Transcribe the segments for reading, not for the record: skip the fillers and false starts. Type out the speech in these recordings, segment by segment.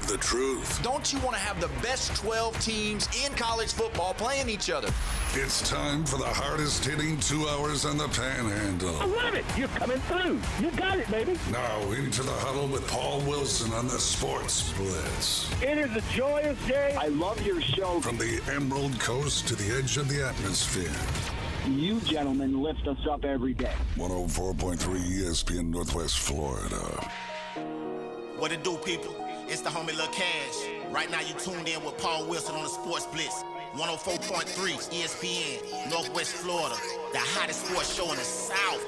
the truth. Don't you want to have the best 12 teams in college football playing each other? It's time for the hardest hitting 2 hours on the Panhandle. I love it. You're coming through. You got it, baby. Now into the huddle with Paul Wilson on the Sports Blitz. It is a joyous day. I love your show. From the Emerald Coast to the edge of the atmosphere. You gentlemen lift us up every day. 104.3 ESPN Northwest Florida. What it do, people? It's the homie Lil Cash. Right now you tuned in with Paul Wilson on the Sports Blitz. 104.3 ESPN, Northwest Florida. The hottest sports show in the South.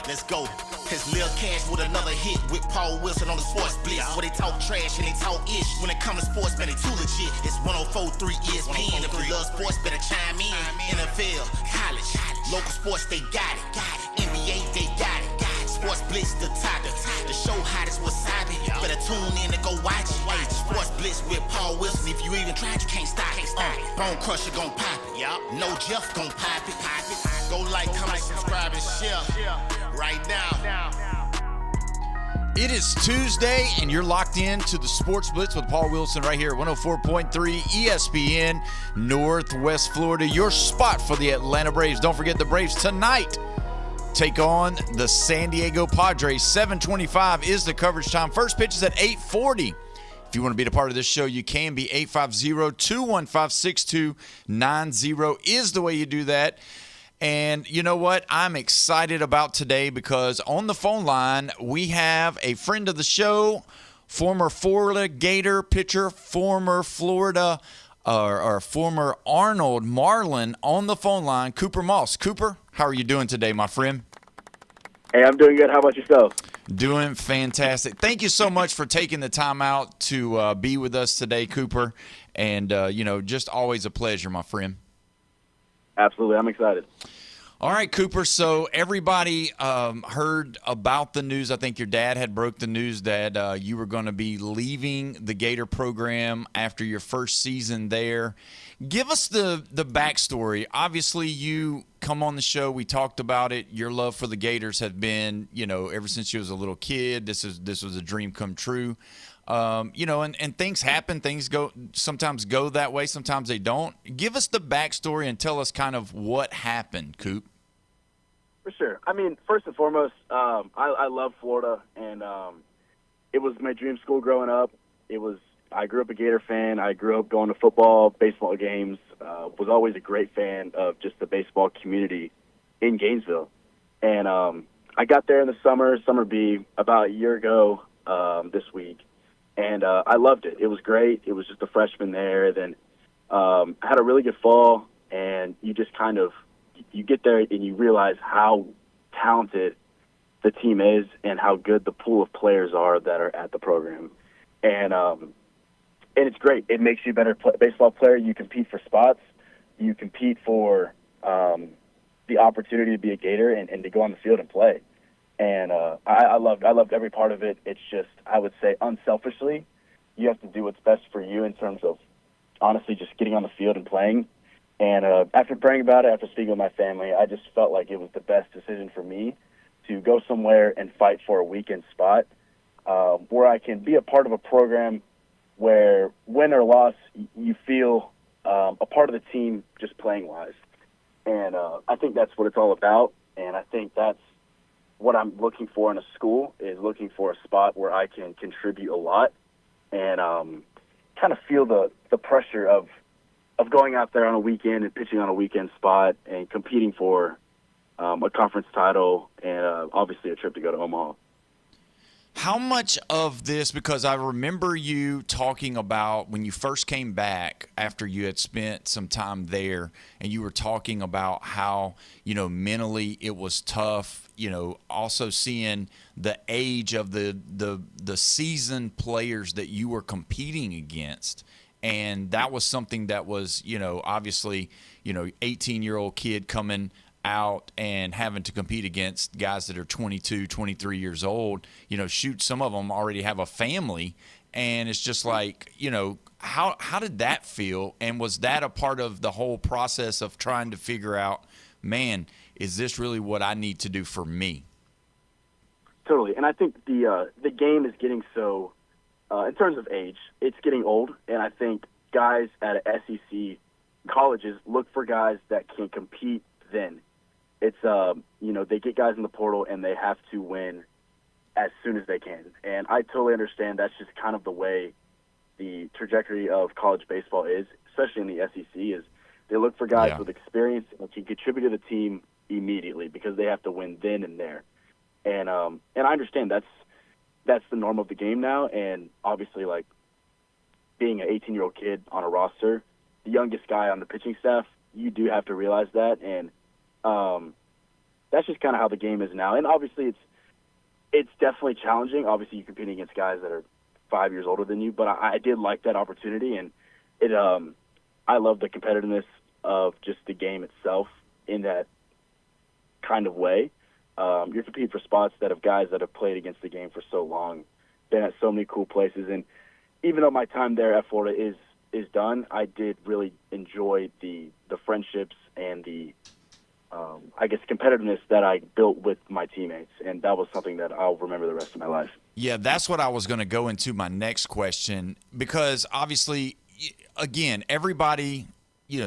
Let's go. It's Lil Cash with another hit with Paul Wilson on the Sports Blitz. Where they talk trash and they talk ish. When it comes to sports, man, they too legit. It's 104.3 ESPN. If you love sports, better chime in. NFL, college, local sports, they got it. NBA, they got it. Sports Blitz, the top. The show hottest wasabi. Better tune in and go watch it. Sports Blitz with Paul Wilson. If you even tried, you can't stop it. Bone Crusher gon' pop it. No Jeff gon' pop it. Go like, comment, subscribe, and share right now. It is Tuesday, and you're locked in to the Sports Blitz with Paul Wilson right here at 104.3 ESPN, Northwest Florida, your spot for the Atlanta Braves. Don't forget the Braves tonight take on the San Diego Padres. 7:25 is the coverage time. First pitch is at 8:40. If you want to be a part of this show, you can be. 850-215-6290 is the way you do that. And you know what? I'm excited about today because on the phone line, we have a friend of the show, former Florida Gator pitcher, former Florida or former Arnold Marlin on the phone line, Cooper Moss. Cooper, how are you doing today, my friend? Hey, I'm doing good. How about yourself? Doing fantastic. Thank you so much for taking the time out to be with us today, Cooper. And, just always a pleasure, my friend. Absolutely. I'm excited. All right, Cooper. So everybody heard about the news. I think your dad had broke the news that you were going to be leaving the Gator program after your first season there. Give us the backstory. Obviously, you come on the show. We talked about it. Your love for the Gators had been, ever since you was a little kid. This was a dream come true. And things happen. Things sometimes go that way. Sometimes they don't. Give us the backstory and tell us kind of what happened, Coop. For sure. I mean, first and foremost, I love Florida, and it was my dream school growing up. I grew up a Gator fan. I grew up going to football, baseball games. Was always a great fan of just the baseball community in Gainesville. And I got there in the summer B, about a year ago this week. And I loved it. It was great. It was just a freshman there. Then I had a really good fall, and you just kind of you get there and you realize how talented the team is and how good the pool of players are that are at the program. And it's great. It makes you a better baseball player. You compete for spots. You compete for the opportunity to be a Gator and to go on the field and play. And I loved every part of it. It's just, I would say, unselfishly, you have to do what's best for you in terms of, honestly, just getting on the field and playing. And after praying about it, after speaking with my family, I just felt like it was the best decision for me to go somewhere and fight for a weekend spot where I can be a part of a program where, win or loss, you feel a part of the team just playing-wise. And I think that's what it's all about, and I think that's what I'm looking for in a school, is looking for a spot where I can contribute a lot and kind of feel the pressure of going out there on a weekend and pitching on a weekend spot and competing for a conference title and obviously a trip to go to Omaha. How much of this, because I remember you talking about when you first came back after you had spent some time there, and you were talking about how, mentally it was tough, also seeing the age of the seasoned players that you were competing against. And that was something that was, obviously, 18-year-old kid coming out and having to compete against guys that are 22, 23 years old, shoot, some of them already have a family. And it's just like, how did that feel? And was that a part of the whole process of trying to figure out, man, is this really what I need to do for me? Totally. And I think the game is getting so in terms of age, it's getting old, and I think guys at SEC colleges look for guys that can compete then. It's, they get guys in the portal, and they have to win as soon as they can. And I totally understand that's just kind of the way the trajectory of college baseball is, especially in the SEC, is they look for guys with experience and can contribute to the team immediately because they have to win then and there. And I understand that's the norm of the game now. And obviously, like, being an 18-year-old kid on a roster, the youngest guy on the pitching staff, you do have to realize that. And that's just kind of how the game is now. And obviously, it's definitely challenging. Obviously, you're competing against guys that are 5 years older than you, but I did like that opportunity, and I love the competitiveness of just the game itself in that kind of way. You're competing for spots that have guys that have played against the game for so long, been at so many cool places, and even though my time there at Florida is done, I did really enjoy the friendships and the competitiveness that I built with my teammates, and that was something that I'll remember the rest of my life. Yeah, that's what I was going to go into my next question, because obviously, again, everybody,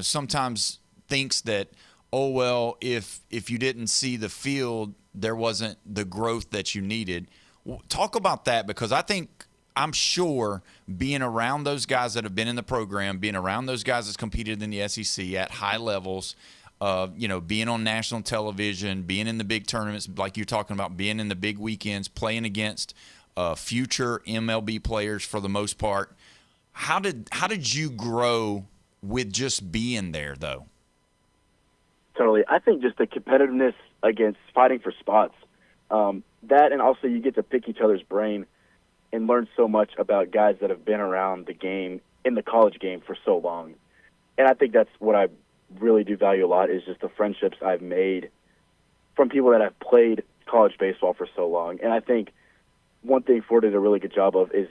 sometimes thinks that, oh, well, if you didn't see the field, there wasn't the growth that you needed. Talk about that, because I'm sure being around those guys that have been in the program, being around those guys that's competed in the SEC at high levels, being on national television, being in the big tournaments, like you're talking about, being in the big weekends, playing against future MLB players for the most part. How did you grow with just being there, though? Totally. I think just the competitiveness against fighting for spots, that, and also you get to pick each other's brain and learn so much about guys that have been around the game, in the college game, for so long. And I think that's what I really do value a lot, is just the friendships I've made from people that have played college baseball for so long. And I think one thing Florida did a really good job of is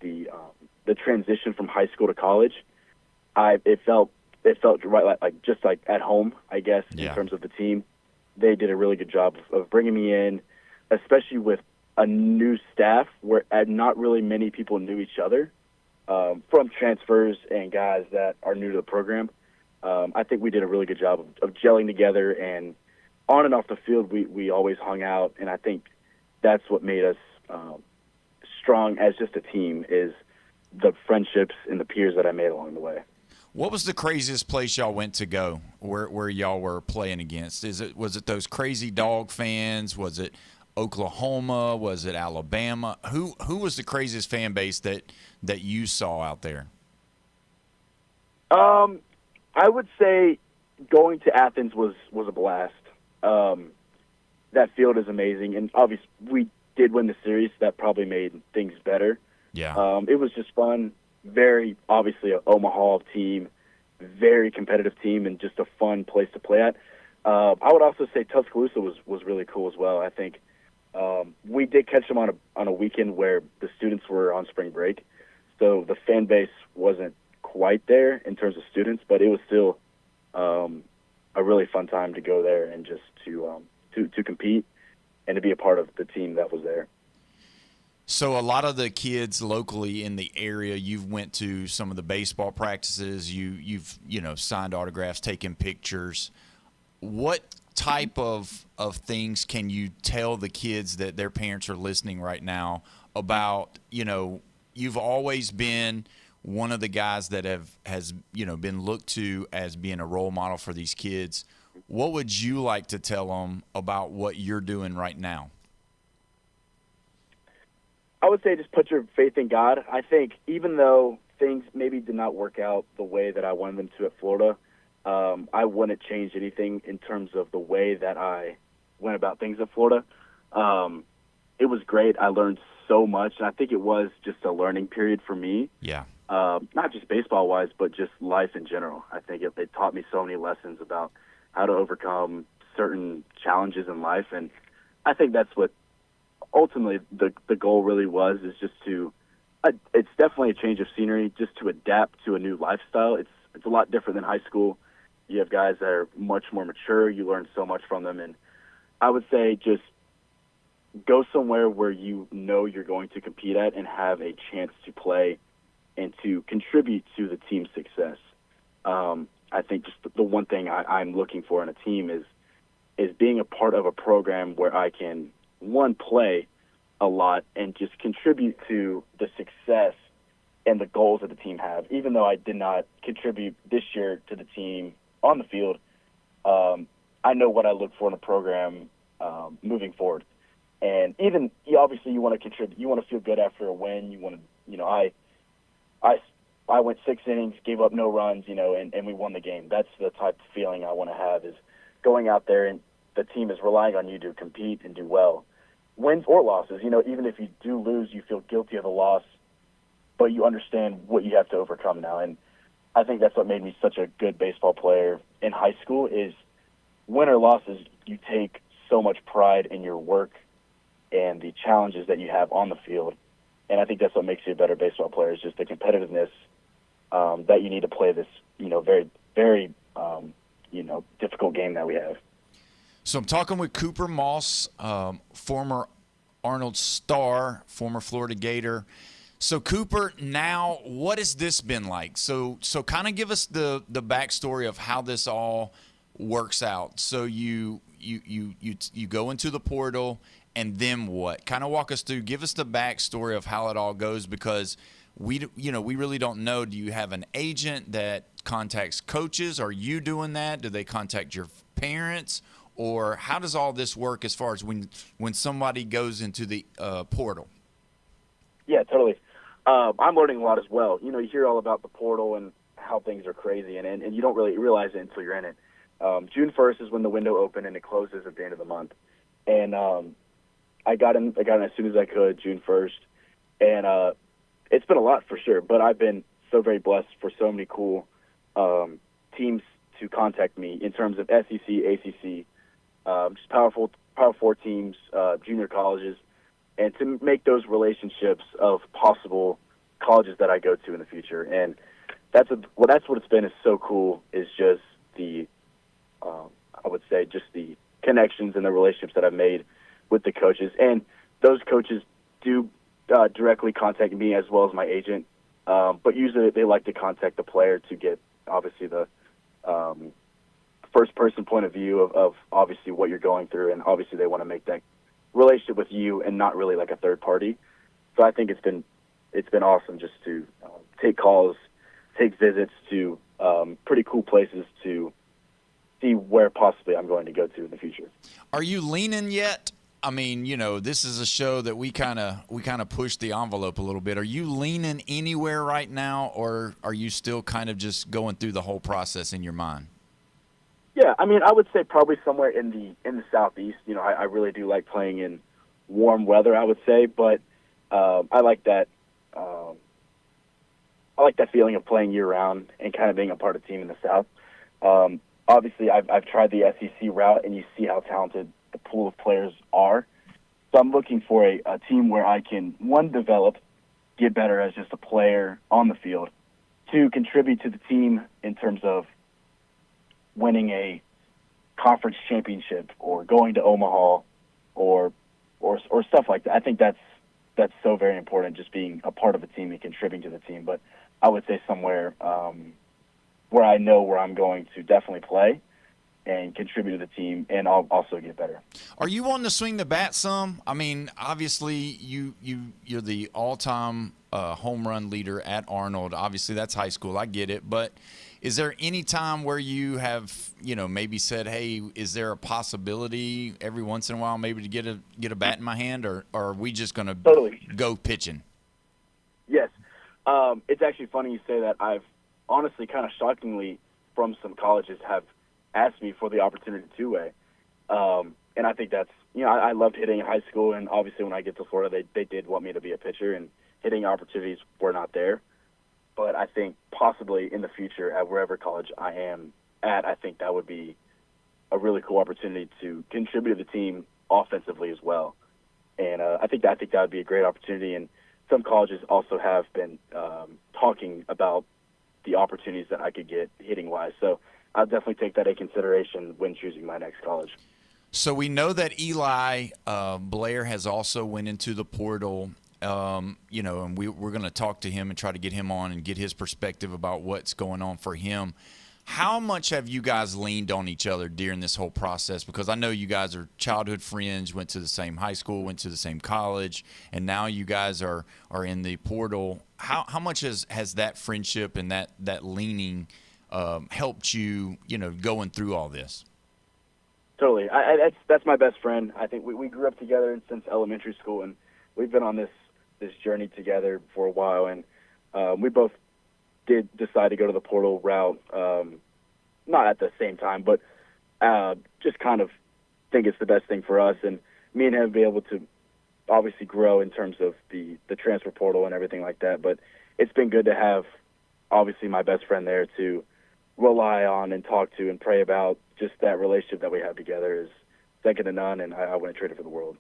the transition from high school to college. It felt right, like just like at home, I guess, in terms of the team. They did a really good job of bringing me in, especially with a new staff where not really many people knew each other, from transfers and guys that are new to the program. I think we did a really good job of gelling together, and on and off the field, we always hung out, and I think that's what made us strong as just a team, is the friendships and the peers that I made along the way. What was the craziest place y'all went to go where y'all were playing against? Was it those crazy Dog fans? Was it Oklahoma? Was it Alabama? Who was the craziest fan base that you saw out there? I would say going to Athens was a blast. That field is amazing, and obviously we did win the series. That probably made things better. Yeah. It was just fun. Very obviously an Omaha team, very competitive team, and just a fun place to play at. I would also say Tuscaloosa was really cool as well. I think we did catch them on a weekend where the students were on spring break, so the fan base wasn't quite there in terms of students, but it was still a really fun time to go there and just to compete and to be a part of the team that was there. So a lot of the kids locally in the area, you've went to some of the baseball practices, you've signed autographs, taken pictures. What type of things can you tell the kids that their parents are listening right now about, you've always been one of the guys that has been looked to as being a role model for these kids. What would you like to tell them about what you're doing right now? I would say just put your faith in God. I think even though things maybe did not work out the way that I wanted them to at Florida, I wouldn't change anything in terms of the way that I went about things at Florida. It was great. I learned so much, and I think it was just a learning period for me. Yeah. Not just baseball-wise, but just life in general. I think it taught me so many lessons about how to overcome certain challenges in life, and I think that's what ultimately the goal really was, is just it's definitely a change of scenery, just to adapt to a new lifestyle. It's a lot different than high school. You have guys that are much more mature. You learn so much from them, and I would say just go somewhere where you know you're going to compete at and have a chance to play and to contribute to the team's success. I think just the one thing I'm looking for in a team is being a part of a program where I can, one, play a lot and just contribute to the success and the goals that the team have. Even though I did not contribute this year to the team on the field, I know what I look for in a program moving forward. And even obviously you want to contribute, you want to feel good after a win. You want to, I went 6 innings, gave up no runs, and we won the game. That's the type of feeling I want to have, is going out there and the team is relying on you to compete and do well. Wins or losses, even if you do lose, you feel guilty of the loss, but you understand what you have to overcome now. And I think that's what made me such a good baseball player in high school, is win or losses, you take so much pride in your work and the challenges that you have on the field. And I think that's what makes you a better baseball player, is just the competitiveness that you need to play this, very, very, difficult game that we have. So I'm talking with Cooper Moss, former Arnold Star, former Florida Gator. So Cooper, now what has this been like? So kind of give us the backstory of how this all works out. So you go into the portal, and then what? Kind of walk us through. Give us the backstory of how it all goes, because we really don't know. Do you have an agent that contacts coaches? Are you doing that? Do they contact your parents? Or how does all this work as far as when somebody goes into the portal? Yeah, totally. I'm learning a lot as well. You hear all about the portal and how things are crazy, and you don't really realize it until you're in it. June 1st is when the window opened, and it closes at the end of the month. And I got in as soon as I could, June 1st. And it's been a lot for sure, but I've been so very blessed for so many cool teams to contact me in terms of SEC, ACC, just Power 4 teams, junior colleges, and to make those relationships of possible colleges that I go to in the future. And that's what it's been, is so cool, is just the, I would say, just the connections and the relationships that I've made with the coaches. And those coaches do directly contact me as well as my agent, but usually they like to contact the player to get, obviously, the first-person point of view of obviously what you're going through, and obviously they want to make that relationship with you and not really like a third party. So I think it's been awesome just to take calls, take visits to pretty cool places to see where possibly I'm going to go to in the future. Are you leaning yet? I mean, this is a show that we kind of push the envelope a little bit. Are you leaning anywhere right now, or are you still kind of just going through the whole process in your mind? Yeah, I mean, I would say probably somewhere in the Southeast. I really do like playing in warm weather, I would say, but I like that. I like that feeling of playing year round and kind of being a part of the team in the South. Obviously, I've tried the SEC route, and you see how talented the pool of players are. So I'm looking for a team where I can, one, develop, get better as just a player on the field, two, contribute to the team in terms of winning a conference championship or going to Omaha or stuff like that. I think that's so very important, just being a part of a team and contributing to the team. But I would say somewhere where I know where I'm going to definitely play and contribute to the team, and I'll also get better. Are you wanting to swing the bat some? I mean, obviously you're the all-time home run leader at Arnold. Obviously that's high school. I get it. But is there any time where you have, maybe said, hey, is there a possibility every once in a while maybe to get a bat in my hand, or are we just going to totally go pitching? Yes. It's actually funny you say that. I've honestly, kind of shockingly, from some colleges have asked me for the opportunity to two-way. And I think that's, I loved hitting in high school, and obviously when I get to Florida, they did want me to be a pitcher, and hitting opportunities were not there. But I think possibly in the future, at wherever college I am at, I think that would be a really cool opportunity to contribute to the team offensively as well. And I think that would be a great opportunity. And some colleges also have been talking about the opportunities that I could get hitting-wise. So I'll definitely take that into consideration when choosing my next college. So we know that Eli Blair has also went into the portal, and we're going to talk to him and try to get him on and get his perspective about what's going on for him. How much have you guys leaned on each other during this whole process? Because I know you guys are childhood friends, went to the same high school, went to the same college, and now you guys are in the portal. How much has that friendship and that leaning helped you, going through all this? Totally. That's my best friend. I think we grew up together since elementary school, and we've been on this journey together for a while. And we both did decide to go to the portal route, not at the same time, but just kind of think it's the best thing for us. And me and him be able to obviously grow in terms of the transfer portal and everything like that. But it's been good to have, obviously, my best friend there to rely on and talk to and pray about. Just that relationship that we have together is second to none, and I wouldn't trade it for the world.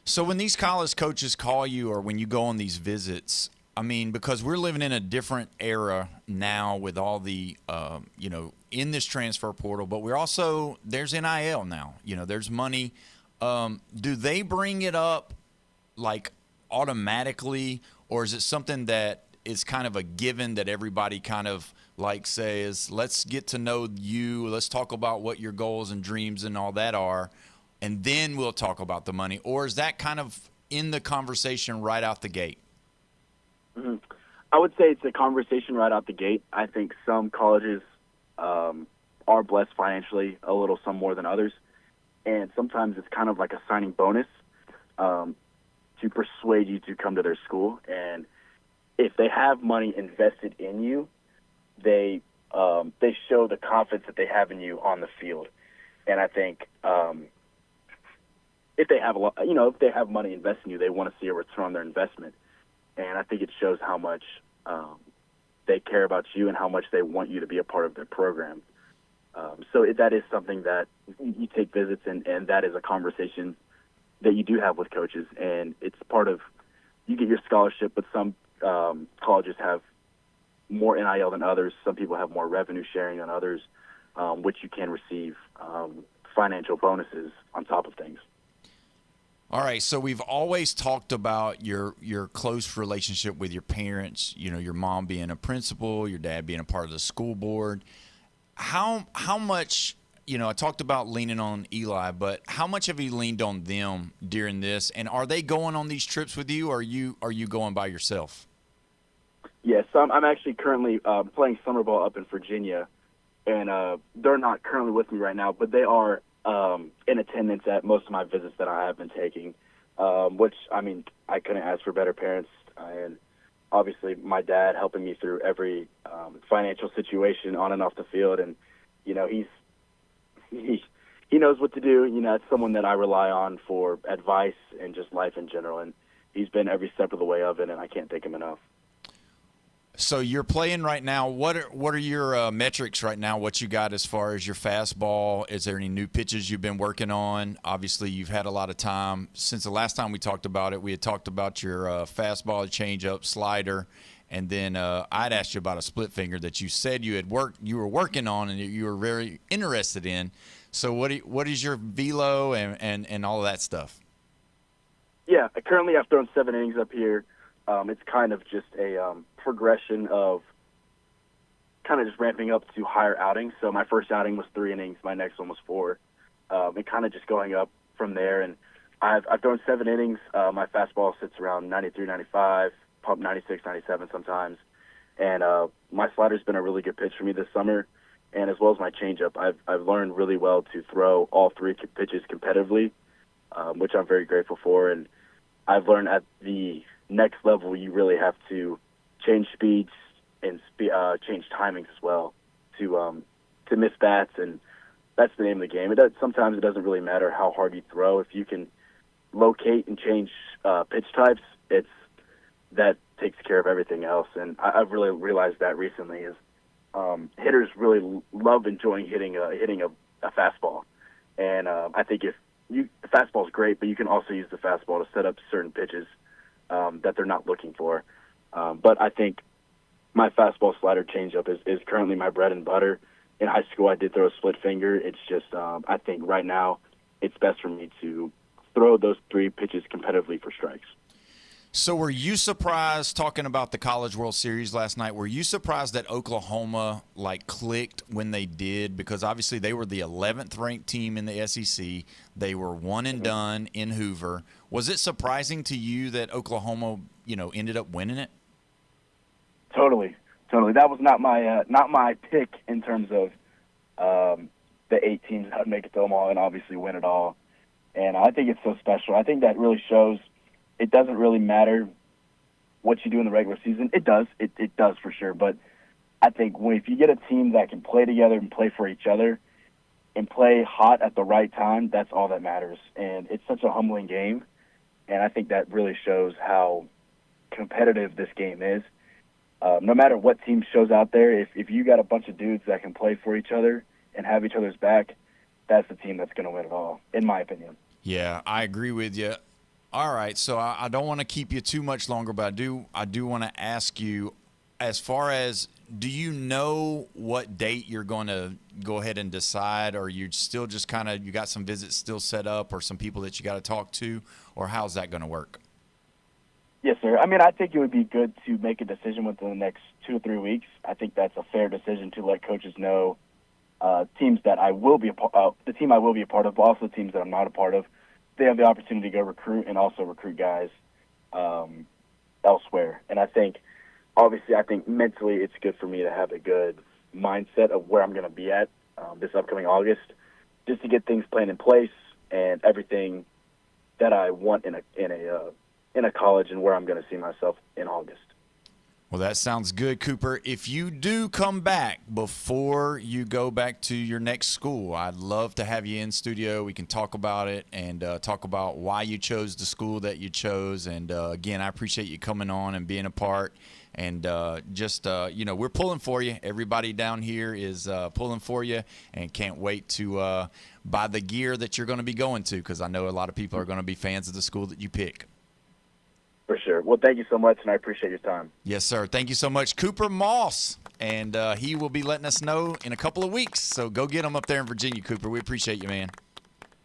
So when these college coaches call you or when you go on these visits, I mean, because we're living in a different era now with all the, in this transfer portal, but there's NIL now. There's money. Do they bring it up, like, automatically, or is it something that is kind of a given that everybody kind of, like, says, let's get to know you, let's talk about what your goals and dreams and all that are, and then we'll talk about the money? Or is that kind of in the conversation right out the gate? Mm-hmm. I would say it's a conversation right out the gate. I think some colleges are blessed financially a little, some more than others. And sometimes it's kind of like a signing bonus to persuade you to come to their school. And if they have money invested in you, they show the confidence that they have in you on the field. And I think if they have if they have money invested in you, they want to see a return on their investment. And I think it shows how much they care about you and how much they want you to be a part of their program. So that is something that you take visits, and that is a conversation that you do have with coaches. And it's part of, you get your scholarship, but some colleges have more NIL than others. Some people have more revenue sharing than others, which you can receive financial bonuses on top of things. All right, so we've always talked about your close relationship with your parents, your mom being a principal, your dad being a part of the school board. How much, I talked about leaning on Eli, but how much have you leaned on them during this? And are they going on these trips with you, or are you going by yourself? Yes, I'm actually currently playing summer ball up in Virginia, and they're not currently with me right now, but they are in attendance at most of my visits that I have been taking, which, I mean, I couldn't ask for better parents. And obviously my dad helping me through every financial situation on and off the field. And, he knows what to do. It's someone that I rely on for advice and just life in general. And he's been every step of the way of it, and I can't thank him enough. So you're playing right now. What are your metrics right now? What you got as far as your fastball? Is there any new pitches you've been working on? Obviously, you've had a lot of time. Since the last time we talked about it, we had talked about your fastball, changeup, slider, and then I'd asked you about a split finger that you said you were working on and you were very interested in. So what is your velo and all of that stuff? Yeah, currently I've thrown 7 innings up here. It's kind of just a progression of kind of just ramping up to higher outings. So my first outing was 3 innings. My next one was 4. And kind of just going up from there. And I've thrown 7 innings. My fastball sits around 93, 95, pump 96, 97 sometimes. And my slider's been a really good pitch for me this summer. And as well as my changeup, I've learned really well to throw all 3 pitches competitively, which I'm very grateful for. And I've learned at the next level, you really have to change speeds and change timings as well to miss bats, and that's the name of the game. Sometimes it doesn't really matter how hard you throw. If you can locate and change pitch types, that takes care of everything else. And I've really realized that recently is hitters really love enjoying hitting a fastball. And I think the fastball is great, but you can also use the fastball to set up certain pitches that they're not looking for. But I think my fastball, slider, changeup is currently my bread and butter. In high school, I did throw a split finger. It's just I think right now it's best for me to throw those 3 pitches competitively for strikes. So were you surprised, talking about the College World Series last night, were you surprised that Oklahoma, clicked when they did? Because obviously they were the 11th ranked team in the SEC. They were one and done in Hoover. Was it surprising to you that Oklahoma, ended up winning it? Totally. That was not my pick in terms of the 8 teams that would make it to Omaha and obviously win it all. And I think it's so special. I think that really shows it doesn't really matter what you do in the regular season. It does. It does for sure. But I think if you get a team that can play together and play for each other and play hot at the right time, that's all that matters. And it's such a humbling game. And I think that really shows how competitive this game is. No matter what team shows out there, if you got a bunch of dudes that can play for each other and have each other's back, that's the team that's going to win it all, in my opinion. Yeah, I agree with you. All right, so I don't want to keep you too much longer, but I do want to ask you, as far as, do you know what date you're going to go ahead and decide, or you still just you got some visits still set up or some people that you got to talk to, or how's that going to work? Yes, sir. I mean, I think it would be good to make a decision within the next 2 or 3 weeks. I think that's a fair decision to let coaches know teams that I will be the team I will be a part of, but also teams that I'm not a part of. They have the opportunity to go recruit and also recruit guys elsewhere. And I think mentally it's good for me to have a good mindset of where I'm going to be at this upcoming August, just to get things planned in place and everything that I want in a college and where I'm going to see myself in August. Well, that sounds good, Cooper. If you do come back before you go back to your next school, I'd love to have you in studio. We can talk about it and talk about why you chose the school that you chose. And, again, I appreciate you coming on and being a part. And we're pulling for you. Everybody down here is pulling for you and can't wait to buy the gear that you're going to be going to, because I know a lot of people are going to be fans of the school that you pick. For sure. Well, thank you so much, and I appreciate your time. Yes, sir. Thank you so much, Cooper Moss. And he will be letting us know in a couple of weeks. So go get him up there in Virginia, Cooper. We appreciate you, man.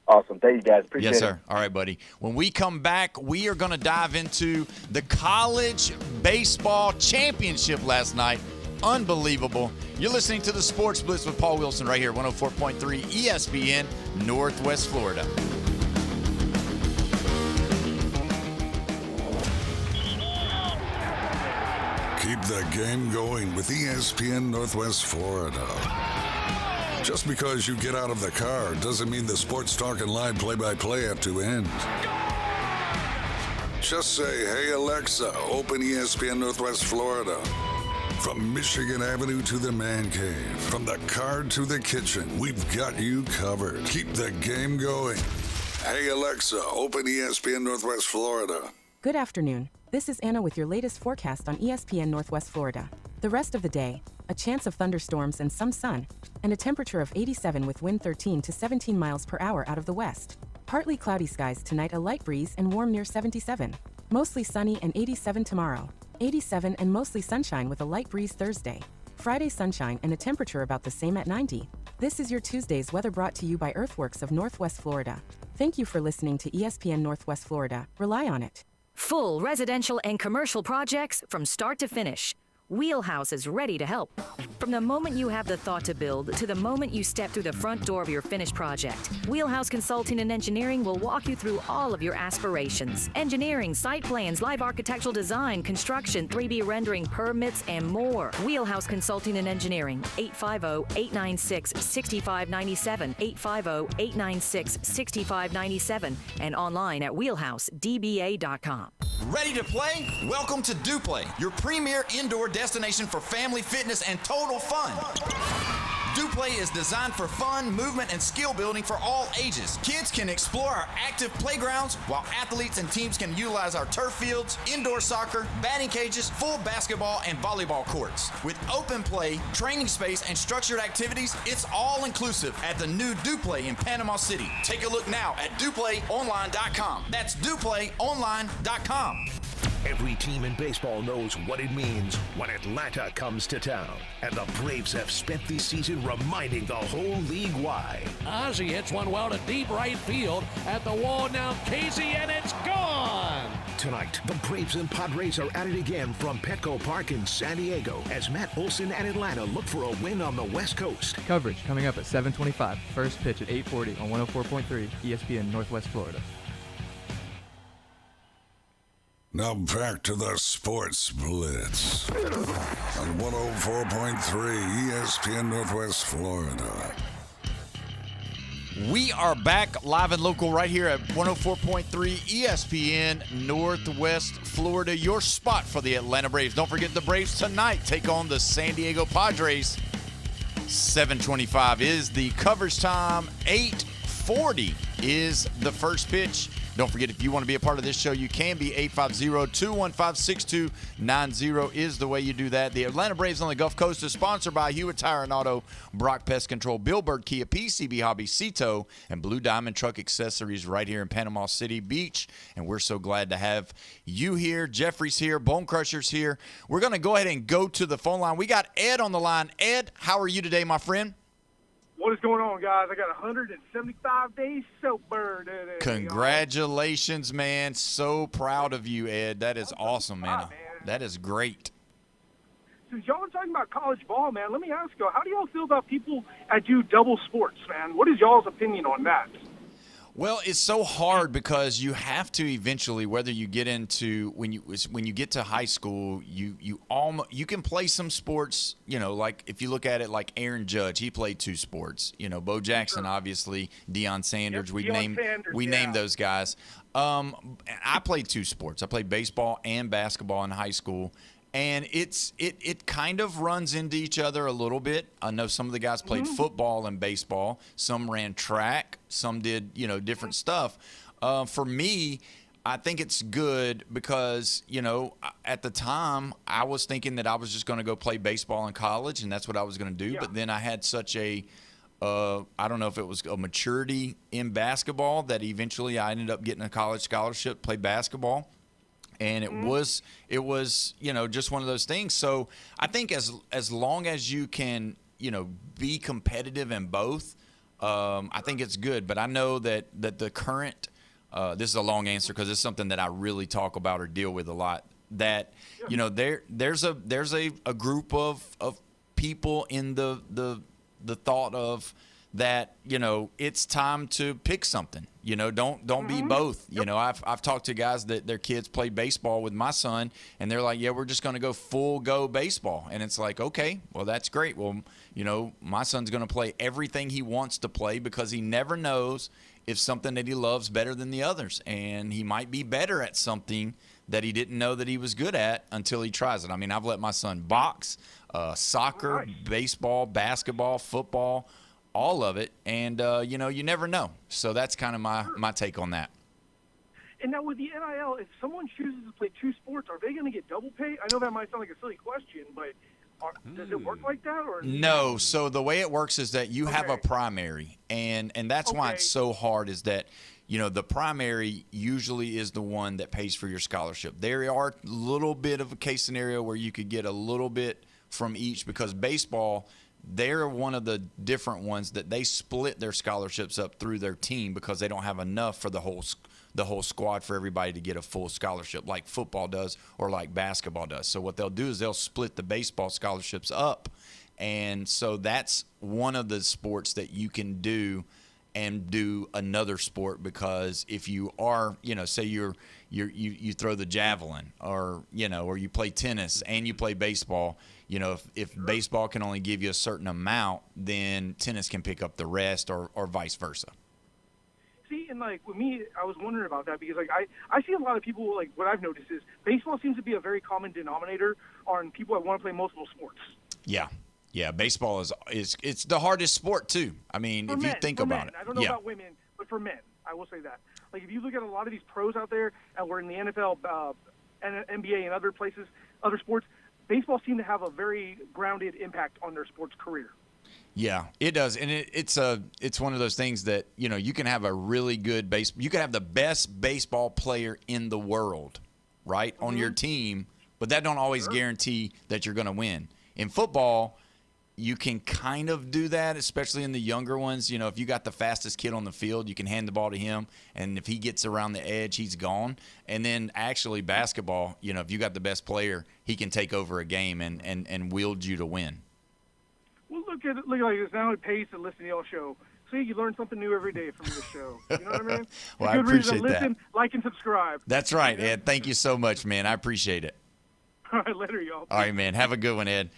Awesome. Thank you, guys. Appreciate it. Yes, sir. All right, buddy. When we come back, we are going to dive into the college baseball championship last night. Unbelievable. You're listening to the Sports Blitz with Paul Wilson right here, 104.3 ESPN, Northwest Florida. Keep the game going with ESPN Northwest Florida. Just because you get out of the car doesn't mean the Sports Talk and Live play-by-play have to end. Just say, "Hey Alexa, open ESPN Northwest Florida." From Michigan Avenue to the man cave, from the car to the kitchen, we've got you covered. Keep the game going. Hey Alexa, open ESPN Northwest Florida. Good afternoon. This is Anna with your latest forecast on ESPN Northwest Florida. The rest of the day, a chance of thunderstorms and some sun, and a temperature of 87 with wind 13 to 17 miles per hour out of the west. Partly cloudy skies tonight, a light breeze and warm near 77. Mostly sunny and 87 tomorrow. 87 and mostly sunshine with a light breeze Thursday. Friday sunshine and a temperature about the same at 90. This is your Tuesday's weather brought to you by Earthworks of Northwest Florida. Thank you for listening to ESPN Northwest Florida. Rely on it. Full residential and commercial projects from start to finish. Wheelhouse is ready to help. From the moment you have the thought to build to the moment you step through the front door of your finished project, Wheelhouse Consulting and Engineering will walk you through all of your aspirations. Engineering, site plans, live architectural design, construction, 3D rendering, permits, and more. Wheelhouse Consulting and Engineering, 850-896-6597, 850-896-6597, and online at wheelhousedba.com. Ready to play? Welcome to DuPlay, your premier indoor destination for family fitness and total fun. DuPlay is designed for fun, movement, and skill building for all ages. Kids can explore our active playgrounds, while athletes and teams can utilize our turf fields, indoor soccer, batting cages, full basketball, and volleyball courts. With open play, training space, and structured activities, it's all inclusive at the new DuPlay in Panama City. Take a look now at DuPlayOnline.com. That's DuPlayOnline.com. Every team in baseball knows what it means when Atlanta comes to town. And the Braves have spent this season reminding the whole league why. Ozzie hits one well to deep right field. At the wall now, Casey, and it's gone! Tonight, the Braves and Padres are at it again from Petco Park in San Diego as Matt Olson and Atlanta look for a win on the West Coast. Coverage coming up at 7:25. First pitch at 8:40 on 104.3 ESPN Northwest Florida. Now back to the Sports Blitz on 104.3 ESPN Northwest Florida. We are back live and local right here at 104.3 ESPN Northwest Florida, your spot for the Atlanta Braves. Don't forget the Braves tonight take on the San Diego Padres. 7:25 is the coverage time. 8:40 is the first pitch. Don't forget, if you want to be a part of this show, you can be. 850-215-6290 is the way you do that. The Atlanta Braves on the Gulf Coast is sponsored by Hewitt Tire and Auto, Brock Pest Control, Billbird Kia, PCB Hobby, Cito, and Blue Diamond Truck Accessories right here in Panama City Beach. And we're so glad to have you here. Jeffrey's here. Bone Crusher's here. We're going to go ahead and go to the phone line. We got Ed on the line. Ed, how are you today, my friend? What is going on, guys? I got 175 days sober today. Congratulations, man. So proud of you, Ed. That is awesome, man. That is great. Since y'all are talking about college ball, man, let me ask you, how do y'all feel about people that do double sports, man? What is y'all's opinion on that? Well, it's so hard because you have to eventually, whether you get into when you get to high school, you can play some sports. You know, like if you look at it, like Aaron Judge, he played 2 sports. You know, Bo Jackson, obviously, Deion Sanders. Yep, we named those guys. I played 2 sports. I played baseball and basketball in high school. And it kind of runs into each other a little bit. I know some of the guys played football and baseball. Some ran track. Some did, different stuff. For me, I think it's good because, at the time, I was thinking that I was just going to go play baseball in college, and that's what I was going to do. Yeah. But then I had such a I don't know if it was a maturity in basketball that eventually I ended up getting a college scholarship, play basketball. And it was just one of those things. So I think as long as you can, be competitive in both, I think it's good. But I know that the current this is a long answer because it's something that I really talk about or deal with a lot. That there's a group of people in the thought of that it's time to pick something. Don't be both. Yep. I've talked to guys that their kids play baseball with my son, and they're like, yeah, we're just going to go full go baseball. And it's like, okay, well, that's great. Well, my son's going to play everything he wants to play because he never knows if something that he loves better than the others. And he might be better at something that he didn't know that he was good at until he tries it. I mean, I've let my son box, soccer, baseball, basketball, football, all of it, and you never know. So that's kind of my take on that. And now with the NIL, if someone chooses to play 2 sports, are they going to get double pay? I know that might sound like a silly question, but does it work like that? Or no. So the way it works is that you have a primary, and that's why it's so hard. Is that the primary usually is the one that pays for your scholarship. There are a little bit of a case scenario where you could get a little bit from each because baseball. They're one of the different ones that they split their scholarships up through their team because they don't have enough for the whole squad for everybody to get a full scholarship like football does or like basketball does. So what they'll do is they'll split the baseball scholarships up. And so that's one of the sports that you can do and do another sport because if you are, say you throw the javelin or you play tennis and you play baseball, if baseball can only give you a certain amount, then tennis can pick up the rest or vice versa. See, and with me, I was wondering about that because I see a lot of people, what I've noticed is baseball seems to be a very common denominator on people that want to play multiple sports. Yeah. Yeah, baseball is it's the hardest sport too. I mean, if you think about it. I don't know about women, but for men, I will say that. If you look at a lot of these pros out there, and we're in the NFL, and NBA, and other places, other sports, baseball seems to have a very grounded impact on their sports career. Yeah, it does, and it's one of those things that you can have a really good you can have the best baseball player in the world, right, on your team, but that don't always guarantee that you're going to win. In football, you can kind of do that, especially in the younger ones. You know, if you got the fastest kid on the field, you can hand the ball to him, and if he gets around the edge, he's gone. And then actually basketball, you know, if you got the best player, he can take over a game and wield you to win. Well, look at this. Now it pays to listen to y'all show. See, you learn something new every day from this show. You know what I mean? Well, a good I appreciate reason to listen, like, and subscribe. That's right, Ed. Thank you so much, man. I appreciate it. All right, later, y'all. All right, man. Have a good one, Ed.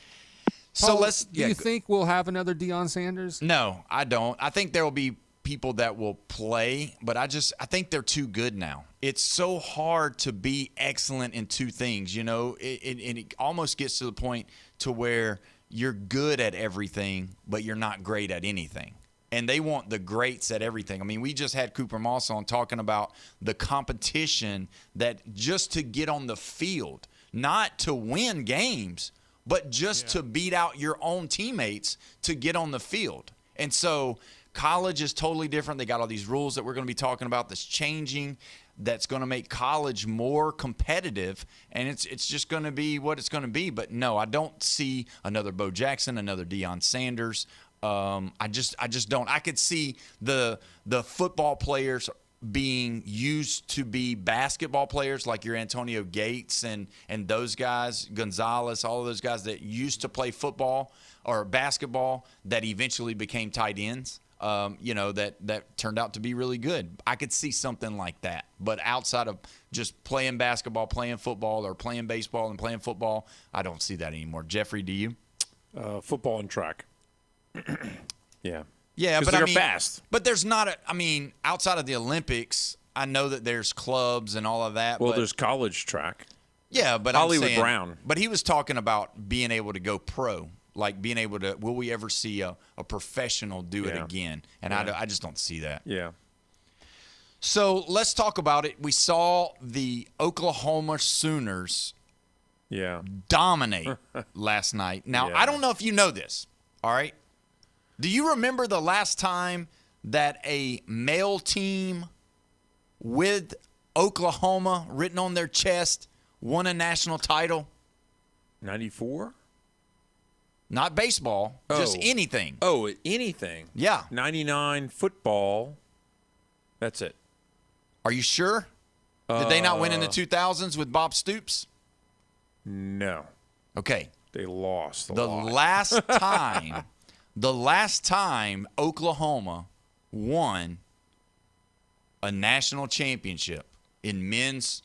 Paul, do you think we'll have another Deion Sanders? No, I don't. I think there will be people that will play, but I think they're too good now. It's so hard to be excellent in two things. You know, it almost gets to the point to where you're good at everything, but you're not great at anything. And they want the greats at everything. I mean, we just had Cooper Moss on talking about the competition that just to get on the field, not to win games, but just to beat out your own teammates to get on the field. And so college is totally different. They got all these rules that we're going to be talking about that's changing, that's going to make college more competitive, and it's just going to be what it's going to be. But no, I don't see another Bo Jackson, another Deion Sanders. I just don't. I could see the football players being used to be basketball players like your Antonio Gates and those guys, Gonzalez, all of those guys that used to play football or basketball that eventually became tight ends, that turned out to be really good. I could see something like that. But outside of just playing basketball, playing football, or playing baseball and playing football, I don't see that anymore. Jeffrey, do you? Football and track. Yeah. Yeah, but they're fast. But there's not outside of the Olympics, I know that there's clubs and all of that. Well, but, there's college track. Yeah, but Hollywood I'm saying, Brown. But he was talking about being able to go pro, like being able to. Will we ever see a professional do it again? And I just don't see that. Yeah. So let's talk about it. We saw the Oklahoma Sooners dominate last night. Now, I don't know if you know this, all right? Do you remember the last time that a male team with Oklahoma written on their chest won a national title? 94? Not baseball, just anything. Oh, anything. Yeah. 99 football. That's it. Are you sure? Did they not win in the 2000s with Bob Stoops? No. Okay. They lost The last time Oklahoma won a national championship in men's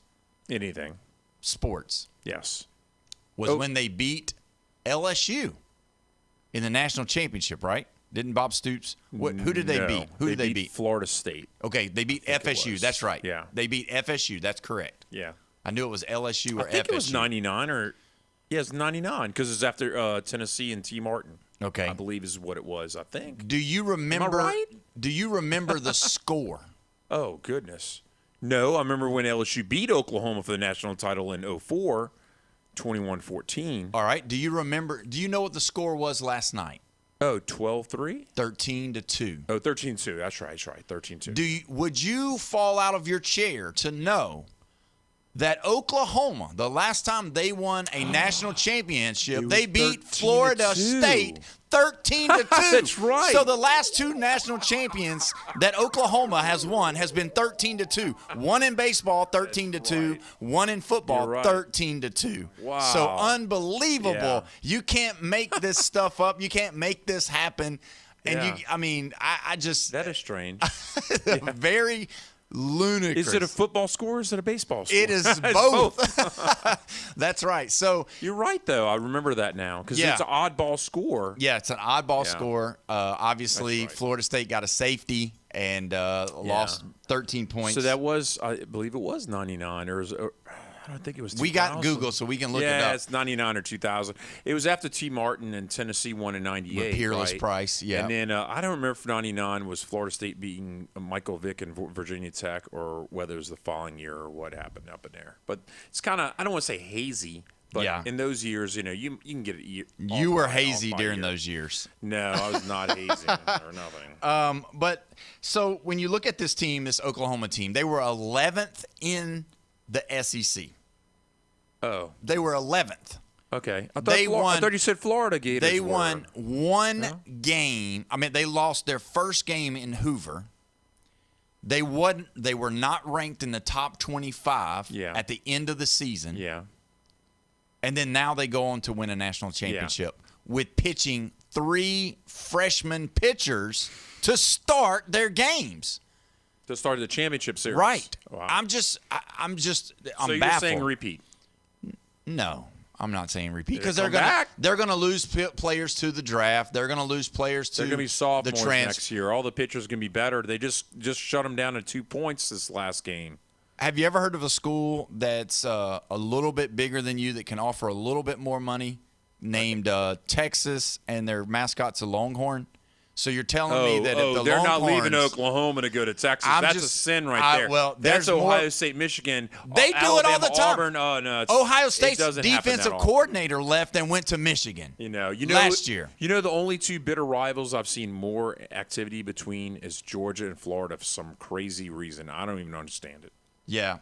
sports was when they beat LSU in the national championship, right? Didn't Bob Stoops? Who did they beat? Who did they beat? Florida State. Okay, they beat FSU. That's right. Yeah. They beat FSU. That's correct. Yeah. I knew it was LSU or FSU. I think it was 99 or – yeah, it's 99 because it's after Tennessee and T. Martin. Okay. I believe is what it was, I think. Do you remember? Am I right? Do you remember the score? Oh, goodness. No, I remember when LSU beat Oklahoma for the national title in 2004, 21-14. All right. Do you remember? Do you know what the score was last night? Oh, 12-3? 13-2. Oh, 13-2. That's right. 13-2. Would you fall out of your chair to know that Oklahoma, the last time they won a national championship, they beat Florida State 13-2. That's right. So the last two national champions that Oklahoma has won has been 13-2. One in baseball, 13-2. Right. One in football, 13-2. Wow. So unbelievable. Yeah. You can't make this stuff up. You can't make this happen. And I just that is strange. Very ludicrous. Is it a football score or is it a baseball score? It is both. That's right. So you're right, though. I remember that now because it's an oddball score. Yeah, it's an oddball score. Obviously, Florida State got a safety and lost 13 points. So that was, I believe it was 99 or I don't think it was 2000. We got Google, so we can look it up. Yeah, it's 99 or 2000. It was after T. Martin and Tennessee won in 98. With Peerless right? Price, yeah. And then I don't remember if 99 was Florida State beating Michael Vick and Virginia Tech or whether it was the following year or what happened up in there. But it's kind of, I don't want to say hazy, but in those years, you can get it. You were hazy during those years. No, I was not hazy or nothing. But so when you look at this team, this Oklahoma team, they were 11th in the SEC. Oh. They were 11th. Okay. I won. I thought you said Florida Gators. They won one game. I mean, they lost their first game in Hoover. They were not ranked in the top 25 at the end of the season. Yeah. And then now they go on to win a national championship with pitching 3 freshman pitchers to start their games. To start the championship series. Right. Wow. I'm so you're baffled. saying repeat? No, I'm not saying repeat because They're going to lose players to the draft. They're going to lose players to They're going to be sophomores the next year. All the pitchers are going to be better. They just shut them down to 2 points this last game. Have you ever heard of a school that's a little bit bigger than you that can offer a little bit more money, named Texas, and their mascot's a Longhorn? So you're telling me that if the they're Longhorns, not leaving Oklahoma to go to Texas. That's a sin right there. Well, that's Ohio State, Michigan. They do it all the time. Auburn, no, Ohio State's defensive coordinator left and went to Michigan. Last year. You know, the only 2 bitter rivals I've seen more activity between is Georgia and Florida for some crazy reason. I don't even understand it. Yeah.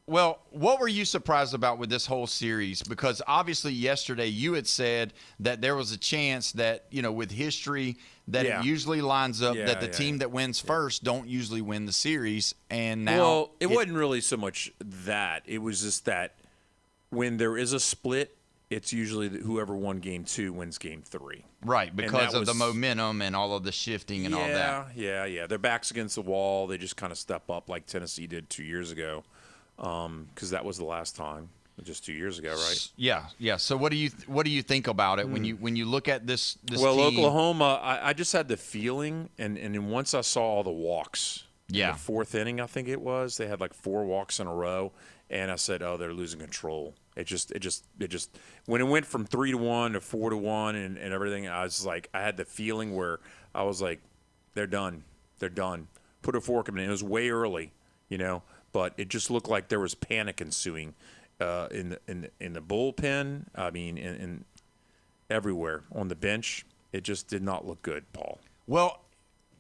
Well, what were you surprised about with this whole series? Because obviously yesterday you had said that there was a chance that, with history, that it usually lines up that the team that wins first don't usually win the series. And now. Well, it wasn't really so much that. It was just that when there is a split, it's usually whoever won game 2 wins game 3. Right, because of the momentum and all of the shifting and all that. Yeah. Their back's against the wall. They just kind of step up like Tennessee did 2 years ago. Because that was the last time, just 2 years ago, right? Yeah. So what do you think about it when you look at this well, team? Oklahoma, I just had the feeling, and then once I saw all the walks, in the 4th inning, I think it was, they had like 4 walks in a row, and I said, oh, they're losing control. It just when it went from 3-1 to 4-1 and everything, I was like, I had the feeling where I was like, they're done. Put a fork in it. It was way early, But it just looked like there was panic ensuing in the bullpen. I mean, in everywhere on the bench. It just did not look good, Paul. Well,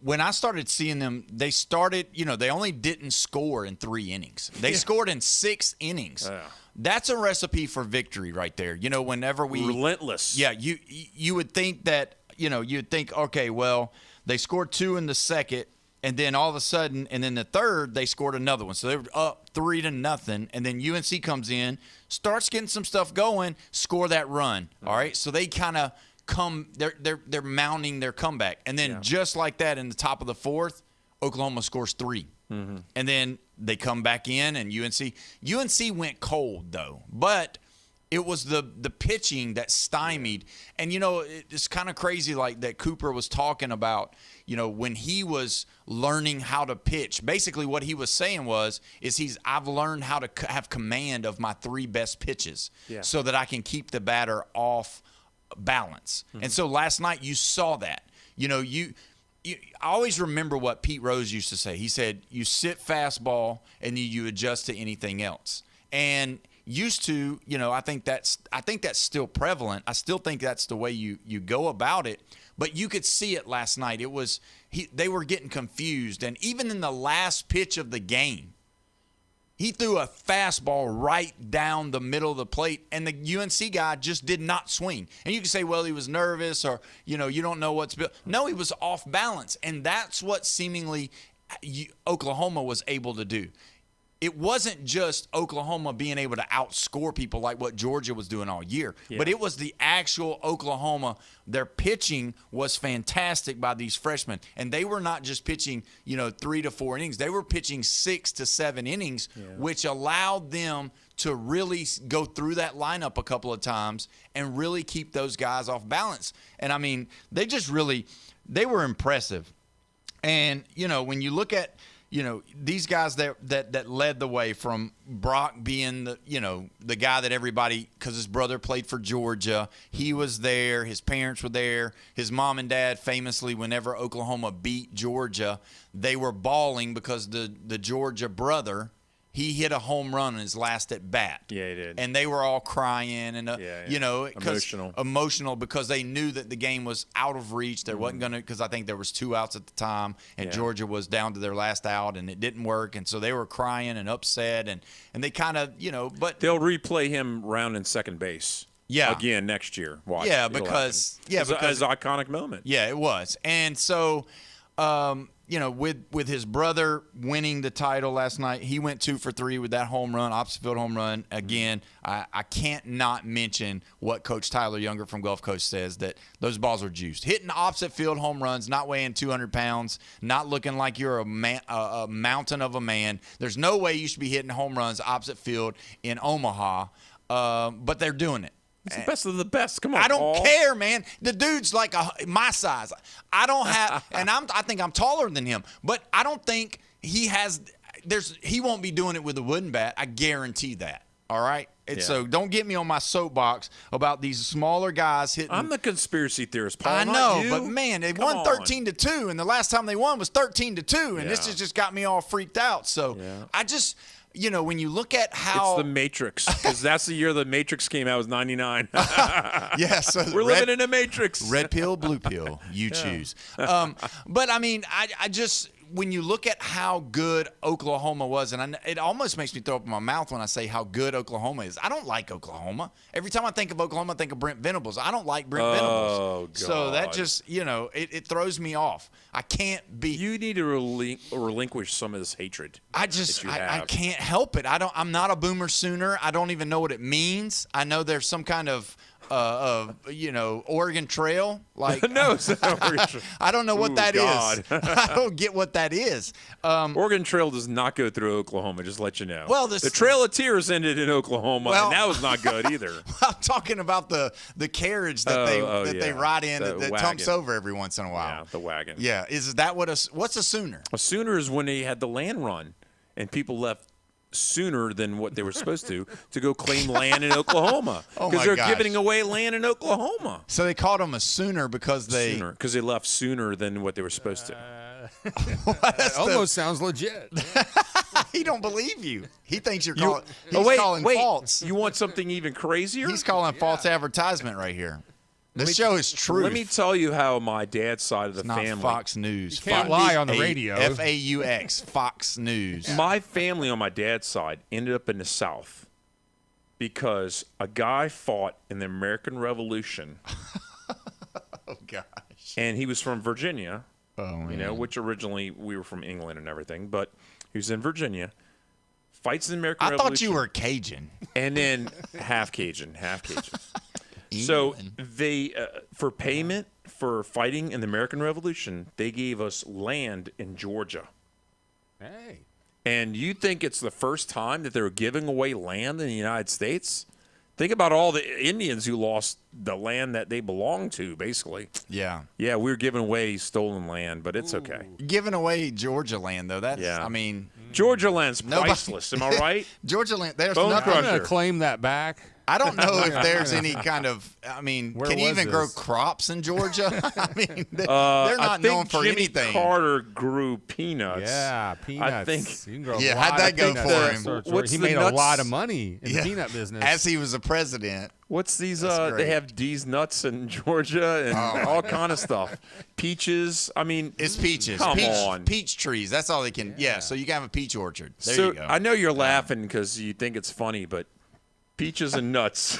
when I started seeing them, they started. They only didn't score in 3 innings. They scored in 6 innings. Yeah. That's a recipe for victory right there. Whenever we relentless. Yeah, you would think that. You'd think, okay, well, they scored 2 in the second. And then all of a sudden, and then the third, they scored another one. So they were up 3-0. And then UNC comes in, starts getting some stuff going, score that run. All right. So they kind of come. They're mounting their comeback. And then just like that, in the top of the 4th, Oklahoma scores 3. Mm-hmm. And then they come back in, and UNC went cold though, but it was the pitching that stymied. And it's kind of crazy, like that Cooper was talking about. When he was learning how to pitch, basically what he was saying I've learned how to have command of my 3 best pitches so that I can keep the batter off balance. Mm-hmm. And so last night you saw that. I always remember what Pete Rose used to say. He said, you sit fastball and you adjust to anything else. And used to, I think that's still prevalent. I still think that's the way you go about it. But you could see it last night. It was they were getting confused, and even in the last pitch of the game, he threw a fastball right down the middle of the plate, and the UNC guy just did not swing. And you can say, well, he was nervous, or you don't know what's built. No, he was off balance, and that's what seemingly Oklahoma was able to do. It wasn't just Oklahoma being able to outscore people like what Georgia was doing all year, but it was the actual Oklahoma. Their pitching was fantastic by these freshmen, and they were not just pitching, 3 to 4 innings. They were pitching 6 to 7 innings, which allowed them to really go through that lineup a couple of times and really keep those guys off balance. And, I mean, they were impressive. And, when you look at – these guys that led the way, from Brock being the guy that everybody, because his brother played for Georgia, he was there, his parents were there, his mom and dad famously, whenever Oklahoma beat Georgia, they were bawling because the Georgia brother, he hit a home run on his last at bat. Yeah, he did. And they were all crying and emotional because they knew that the game was out of reach. There wasn't going to, because I think there was 2 outs at the time, and Georgia was down to their last out, and it didn't work. And so they were crying and upset, and they kind of, but they'll replay him rounding second base. Yeah. Again next year. Watch. Yeah, because it's an iconic moment. Yeah, it was. And so with his brother winning the title last night, he went 2 for 3 with that home run, opposite field home run. Again, I can't not mention what Coach Tyler Younger from Gulf Coast says, that those balls are juiced. Hitting opposite field home runs, not weighing 200 pounds, not looking like you're a mountain of a man. There's no way you should be hitting home runs opposite field in Omaha, but they're doing it. It's the best of the best. Come on, I don't Paul. care, man. The dude's like my size. I don't have, and I think I'm taller than him, but I don't think he has. He won't be doing it with a wooden bat. I guarantee that. All right. So don't get me on my soapbox about these smaller guys hitting. I'm the conspiracy theorist, Paul. I not know, you. but man, they won 13-2, and the last time they won was 13-2, and this has just got me all freaked out. So I just. When you look at how it's the Matrix, because that's the year the Matrix came out. It was 99. Yeah, so we're living in a Matrix. Red pill, blue pill, you choose. But I mean, I just when you look at how good Oklahoma was, and it almost makes me throw up in my mouth when I say how good Oklahoma is. I don't like Oklahoma. Every time I think of Oklahoma, I think of Brent Venables. I don't like Brent Venables. God. So that just, it throws me off. I can't be. You need to relinquish some of this hatred. I can't help it. I'm not a Boomer Sooner. I don't even know what it means. I know there's some kind of Oregon Trail. Like no, it's not Oregon Trail. I don't know what that is. I don't get what that is. Oregon Trail does not go through Oklahoma. Just to let you know. Well, the Trail of Tears ended in Oklahoma, and that was not good either. I'm talking about the carriage that they ride in that tumps over every once in a while. Yeah, the wagon. Yeah, is that what's a Sooner? A Sooner is when they had the land run, and people left sooner than what they were supposed to go claim land in Oklahoma because they're giving away land in Oklahoma. So they called them a Sooner because they left sooner than what they were supposed to. That almost sounds legit. He don't believe you. He thinks you're calling. Calling false. You want something even crazier? He's calling false advertisement right here. This show is true. Let me tell you how my dad's side of the family. Not Fox News. You can't lie on the radio. FAUX, Fox News. My family on my dad's side ended up in the South because a guy fought in the American Revolution. Oh, gosh. And he was from Virginia, which originally we were from England and everything, but he was in Virginia. Fights in the American Revolution. I thought you were Cajun. And then half Cajun. So they, for payment for fighting in the American Revolution, they gave us land in Georgia. Hey. And you think it's the first time that they were giving away land in the United States? Think about all the Indians who lost the land that they belonged to, basically. Yeah. Yeah, we were giving away stolen land, but it's okay. Giving away Georgia land, though, Georgia land's priceless, am I right? Georgia land, there's Bone nothing. I'm going to claim that back. I don't know if there's any kind of, can you even grow crops in Georgia? They're not known for Jimmy anything. Carter grew peanuts. Yeah, peanuts. I think. How'd that go for him? He made a lot of money in the peanut business. As he was a president. What's these? They have D's nuts in Georgia and all kind of stuff. Peaches. It's peaches. Come on. Peach trees. That's all they can. Yeah, so you can have a peach orchard. There you go. I know you're laughing because you think it's funny, but peaches and nuts.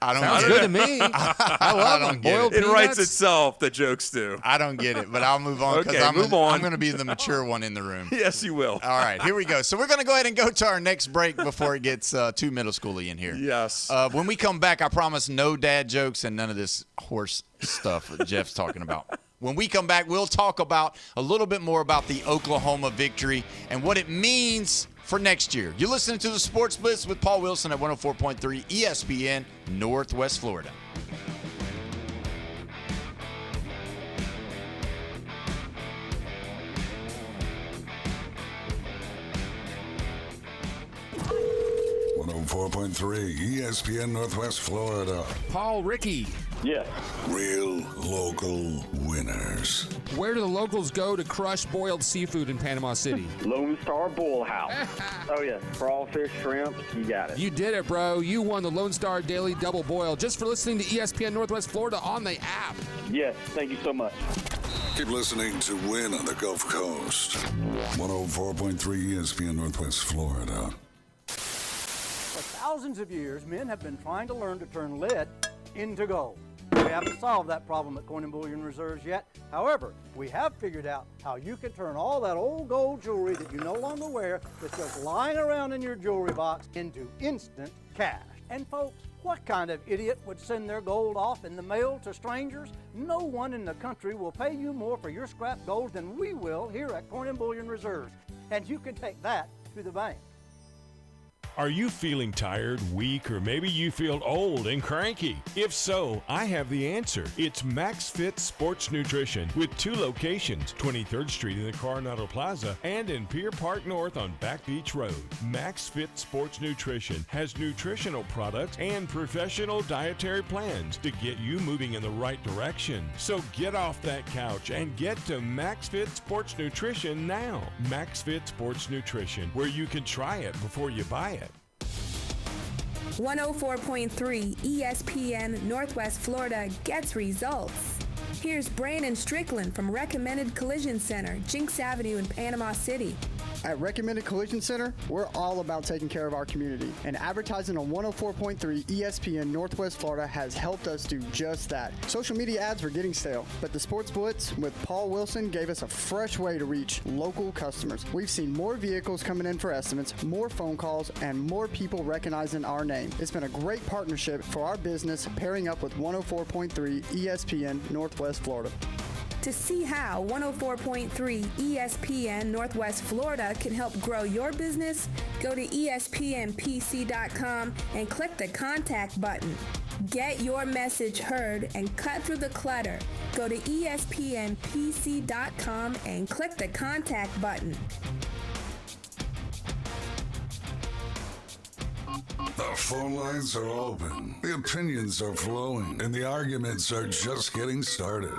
Sounds good to me. I love them. Boiled it peanuts. writes itself. The jokes do. I don't get it, but I'll move on because I'm going to be the mature one in the room. Yes, you will. All right, here we go. So we're going to go ahead and go to our next break before it gets too middle schooly in here. Yes. When we come back, I promise no dad jokes and none of this horse stuff that Jeff's talking about. When we come back, we'll talk about a little bit more about the Oklahoma victory and what it means for next year. You're listening to the Sports Blitz with Paul Wilson at 104.3 ESPN, Northwest Florida. .3 ESPN Northwest Florida. Paul Rickey Yes. Real local winners. Where do the locals go to crush boiled seafood in Panama City? Lone Star Bull House. Oh, yes. Crawfish, shrimp, you got it. You did it, bro. You won the Lone Star Daily Double Boil just for listening to ESPN Northwest Florida on the app. Yes, thank you so much. Keep listening to Win on the Gulf Coast. 104.3 ESPN Northwest Florida. For thousands of years, men have been trying to learn to turn lead into gold. We haven't solved that problem at Coin and Bullion Reserves yet. However, we have figured out how you can turn all that old gold jewelry that you no longer wear that's just lying around in your jewelry box into instant cash. And folks, what kind of idiot would send their gold off in the mail to strangers? No one in the country will pay you more for your scrap gold than we will here at Coin and Bullion Reserves. And you can take that to the bank. Are you feeling tired, weak, or maybe you feel old and cranky? If so, I have the answer. It's Max Fit Sports Nutrition with 2 locations, 23rd Street in the Coronado Plaza and in Pier Park North on Back Beach Road. Max Fit Sports Nutrition has nutritional products and professional dietary plans to get you moving in the right direction. So get off that couch and get to Max Fit Sports Nutrition now. Max Fit Sports Nutrition, where you can try it before you buy it. 104.3 ESPN Northwest Florida gets results. Here's Brandon Strickland from Recommended Collision Center, Jinx Avenue in Panama City. At Recommended Collision Center, we're all about taking care of our community, and advertising on 104.3 ESPN Northwest Florida has helped us do just that. Social media ads were getting stale, but the Sports Blitz with Paul Wilson gave us a fresh way to reach local customers. We've seen more vehicles coming in for estimates, more phone calls, and more people recognizing our name. It's been a great partnership for our business, pairing up with 104.3 ESPN Northwest Florida. To see how 104.3 ESPN Northwest Florida can help grow your business, go to ESPNPC.com and click the contact button. Get your message heard and cut through the clutter. Go to ESPNPC.com and click the contact button. The phone lines are open, the opinions are flowing, and the arguments are just getting started.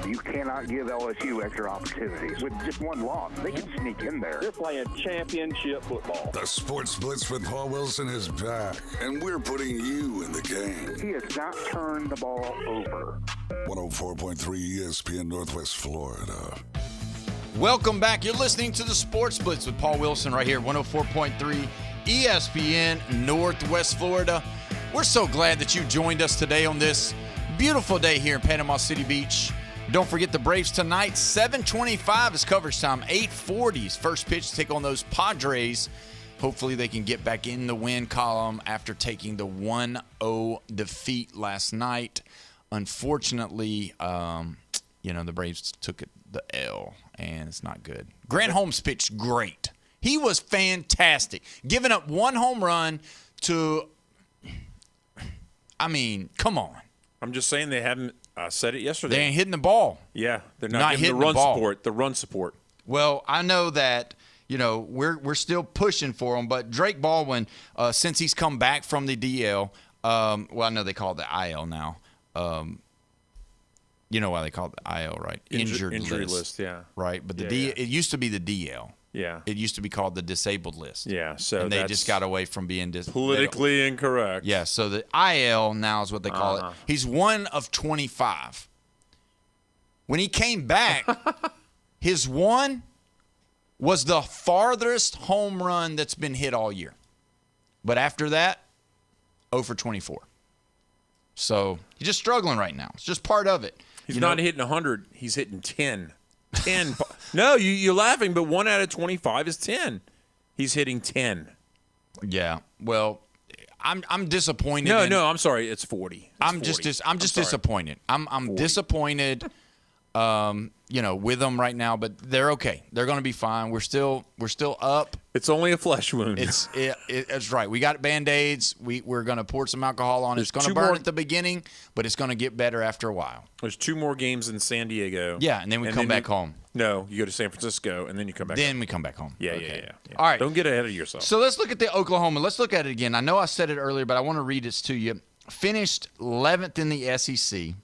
You cannot give LSU extra opportunities. With just one loss, they can sneak in there. They're playing championship football. The Sports Blitz with Paul Wilson is back, and we're putting you in the game. He has not turned the ball over. 104.3 ESPN Northwest Florida. Welcome back. You're listening to the Sports Blitz with Paul Wilson right here, 104.3 ESPN Northwest Florida. We're so glad that you joined us today on this beautiful day here in Panama City Beach. Don't forget the Braves tonight. 7:25 is coverage time. 8:40 is first pitch to take on those Padres. Hopefully they can get back in the win column after taking the 1-0 defeat last night. Unfortunately, the Braves took the L, and it's not good. Grant Holmes pitched great. He was fantastic. Giving up 1 home run to, come on. I'm just saying they haven't said it yesterday. They ain't hitting the ball. Yeah, they're not hitting the run support. The run support. Well, I know that we're still pushing for him, but Drake Baldwin, since he's come back from the DL, I know they call it the IL now. You know why they call it the IL, right? Injury list, yeah. Right, but it used to be the DL. Yeah. It used to be called the disabled list. Yeah, so and they just got away from being politically incorrect. Yeah, so the IL now is what they call it. He's 1 of 25. When he came back, his 1 was the farthest home run that's been hit all year. But after that, 0 for 24. So he's just struggling right now. It's just part of it. He's not hitting 100. He's hitting 10. 10. No, you're laughing, but 1 out of 25 is 10. He's hitting 10. Yeah. Well, I'm disappointed. No, I'm sorry. It's 40. I'm just disappointed. I'm disappointed. With them right now, but they're okay. They're going to be fine. We're still up. It's only a flesh wound. It's right. We got Band-Aids. We're going to pour some alcohol on it. It's going to burn at the beginning, but it's going to get better after a while. There's 2 more games in San Diego. Yeah, and then we come back home. No, you go to San Francisco, and then you come back home. Then we come back home. Yeah, okay. Yeah. All right. Don't get ahead of yourself. So let's look at the Oklahoma. Let's look at it again. I know I said it earlier, but I want to read this to you. finished 11th in the SEC,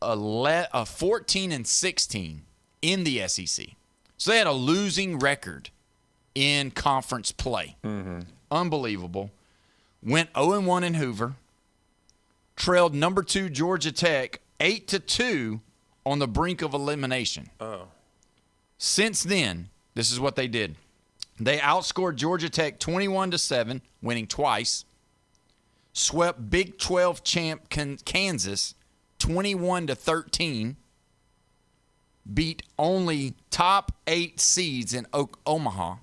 14-16 in the SEC. So they had a losing record in conference play. Mm-hmm. Unbelievable. Went 0-1 in Hoover. Trailed number 2 Georgia Tech 8-2 on the brink of elimination. Oh. Since then, this is what they did. They outscored Georgia Tech 21-7, winning twice. Swept Big 12 champ Kansas 21-13. Beat only top 8 seeds in Omaha.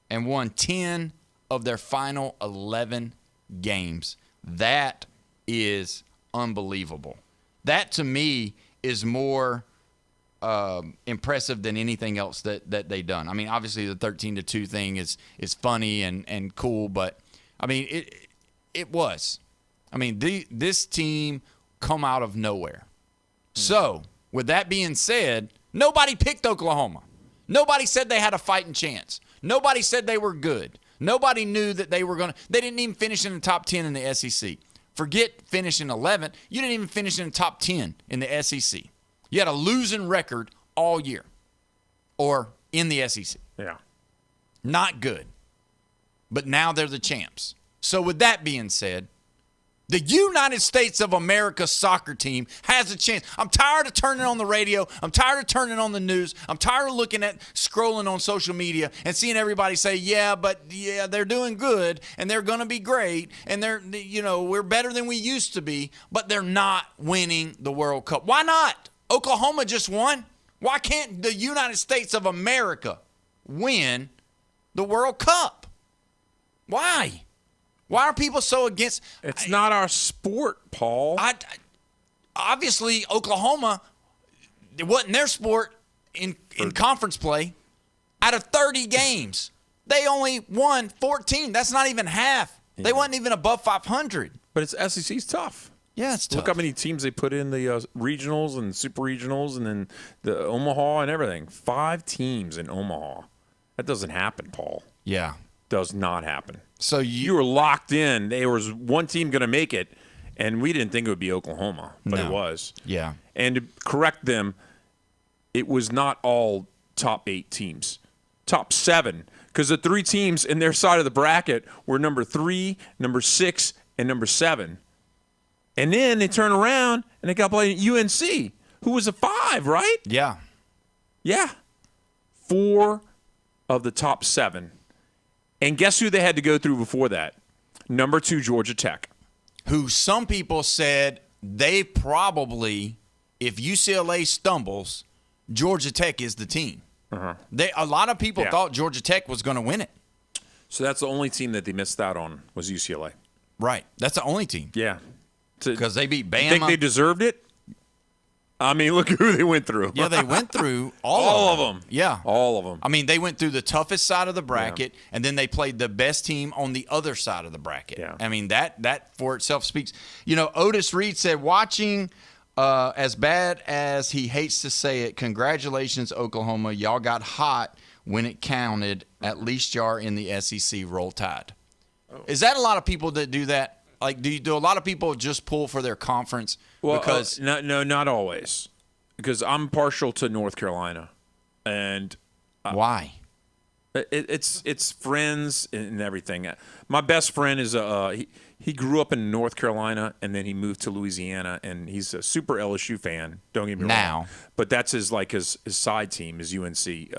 And won 10 of their final 11 games. That is unbelievable. That, to me, is more impressive than anything else that they've done. I mean, obviously the 13-2 thing is funny and cool, but, I mean, it was. I mean, this team come out of nowhere. So, with that being said, nobody picked Oklahoma. Nobody said they had a fighting chance. Nobody said they were good. Nobody knew that they were going to – they didn't even finish in the top 10 in the SEC. Forget finishing 11th. You didn't even finish in the top 10 in the SEC. You had a losing record all year or in the SEC. Yeah. Not good. But now they're the champs. So with that being said, the United States of America soccer team has a chance. I'm tired of turning on the radio. I'm tired of turning on the news. I'm tired of looking at scrolling on social media and seeing everybody say, yeah, they're doing good and they're going to be great and we're better than we used to be, but they're not winning the World Cup. Why not? Oklahoma just won. Why can't the United States of America win the World Cup? Why? Why are people so against? It's not our sport, Paul. Obviously, Oklahoma, it wasn't their sport in conference play. Out of 30 games, they only won 14. That's not even half. Yeah. They wasn't even above 500. But SEC's tough. Yeah, it's tough. Look how many teams they put in the regionals and super regionals and then the Omaha and everything. 5 teams in Omaha. That doesn't happen, Paul. Yeah. Does not happen. So you were locked in. There was one team going to make it, and we didn't think it would be Oklahoma, but it was. Yeah. And to correct them, it was not all top 8 teams. Top 7, because the 3 teams in their side of the bracket were number 3, number 6, and number 7. And then they turn around and they got playing UNC, who was a 5, right? Yeah. Yeah. 4 of the top 7. And guess who they had to go through before that? Number 2, Georgia Tech. Who some people said they probably, if UCLA stumbles, Georgia Tech is the team. Uh-huh. A lot of people thought Georgia Tech was going to win it. So that's the only team that they missed out on was UCLA. Right. That's the only team. Yeah. Because they beat Bama. You think they deserved it? I mean, look who they went through. Yeah, they went through all of them. Yeah. All of them. I mean, they went through the toughest side of the bracket, and then they played the best team on the other side of the bracket. Yeah. I mean, that for itself speaks. Otis Reed said, watching as bad as he hates to say it, congratulations, Oklahoma. Y'all got hot when it counted. At least y'all are in the SEC. Roll Tide. Oh. Is that a lot of people that do that? Like, do a lot of people just pull for their conference? Well, because no, not always. Because I'm partial to North Carolina, and why? It's friends and everything. My best friend is he grew up in North Carolina and then he moved to Louisiana, and he's a super LSU fan. Don't get me wrong. But that's his side team is UNC,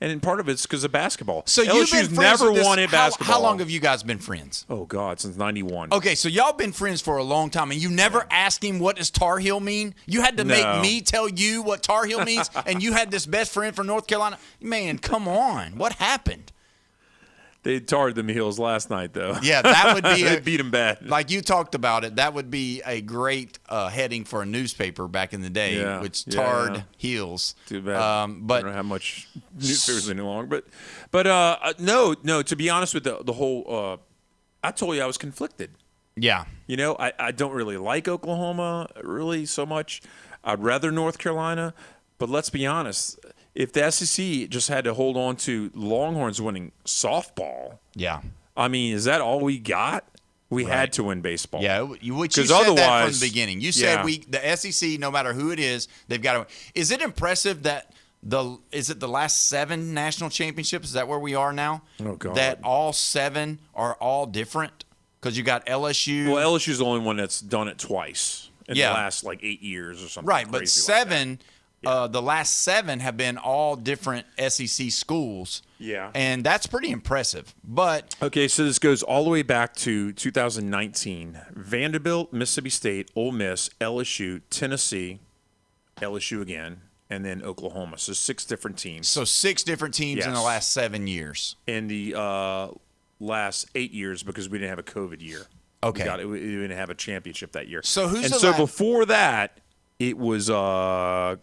and part of it's because of basketball. So LSU's never wanted basketball. How long have you guys been friends? Oh God, since '91. Okay, so y'all been friends for a long time, and you never asked him what does Tar Heel mean? You had to make me tell you what Tar Heel means, and you had this best friend from North Carolina. Man, come on, what happened? They tarred them heels last night, though. Yeah, that would be they beat them bad. Like you talked about it, that would be a great heading for a newspaper back in the day, which tarred heels. Too bad. But I don't have much newspapers any longer. But no. To be honest with the whole, I told you I was conflicted. Yeah. I don't really like Oklahoma really so much. I'd rather North Carolina, but let's be honest. If the SEC just had to hold on to Longhorns winning softball, yeah, I mean, is that all we got? We had to win baseball. Yeah, which you said otherwise, that from the beginning. You said the SEC, no matter who it is, they've got to. Is it impressive that is it the last 7 national championships? Is that where we are now? Oh, God. That all 7 are all different? Because you got LSU. Well, LSU's the only one that's done it twice in the last 8 years or something. Right, but 7, the last 7 have been all different SEC schools. Yeah. And that's pretty impressive. But okay, so this goes all the way back to 2019. Vanderbilt, Mississippi State, Ole Miss, LSU, Tennessee, LSU again, and then Oklahoma. So 6 different teams. So 6 different teams in the last 7 years. In the last 8 years, because we didn't have a COVID year. Okay. We didn't have a championship that year. So who's before that, it was Oregon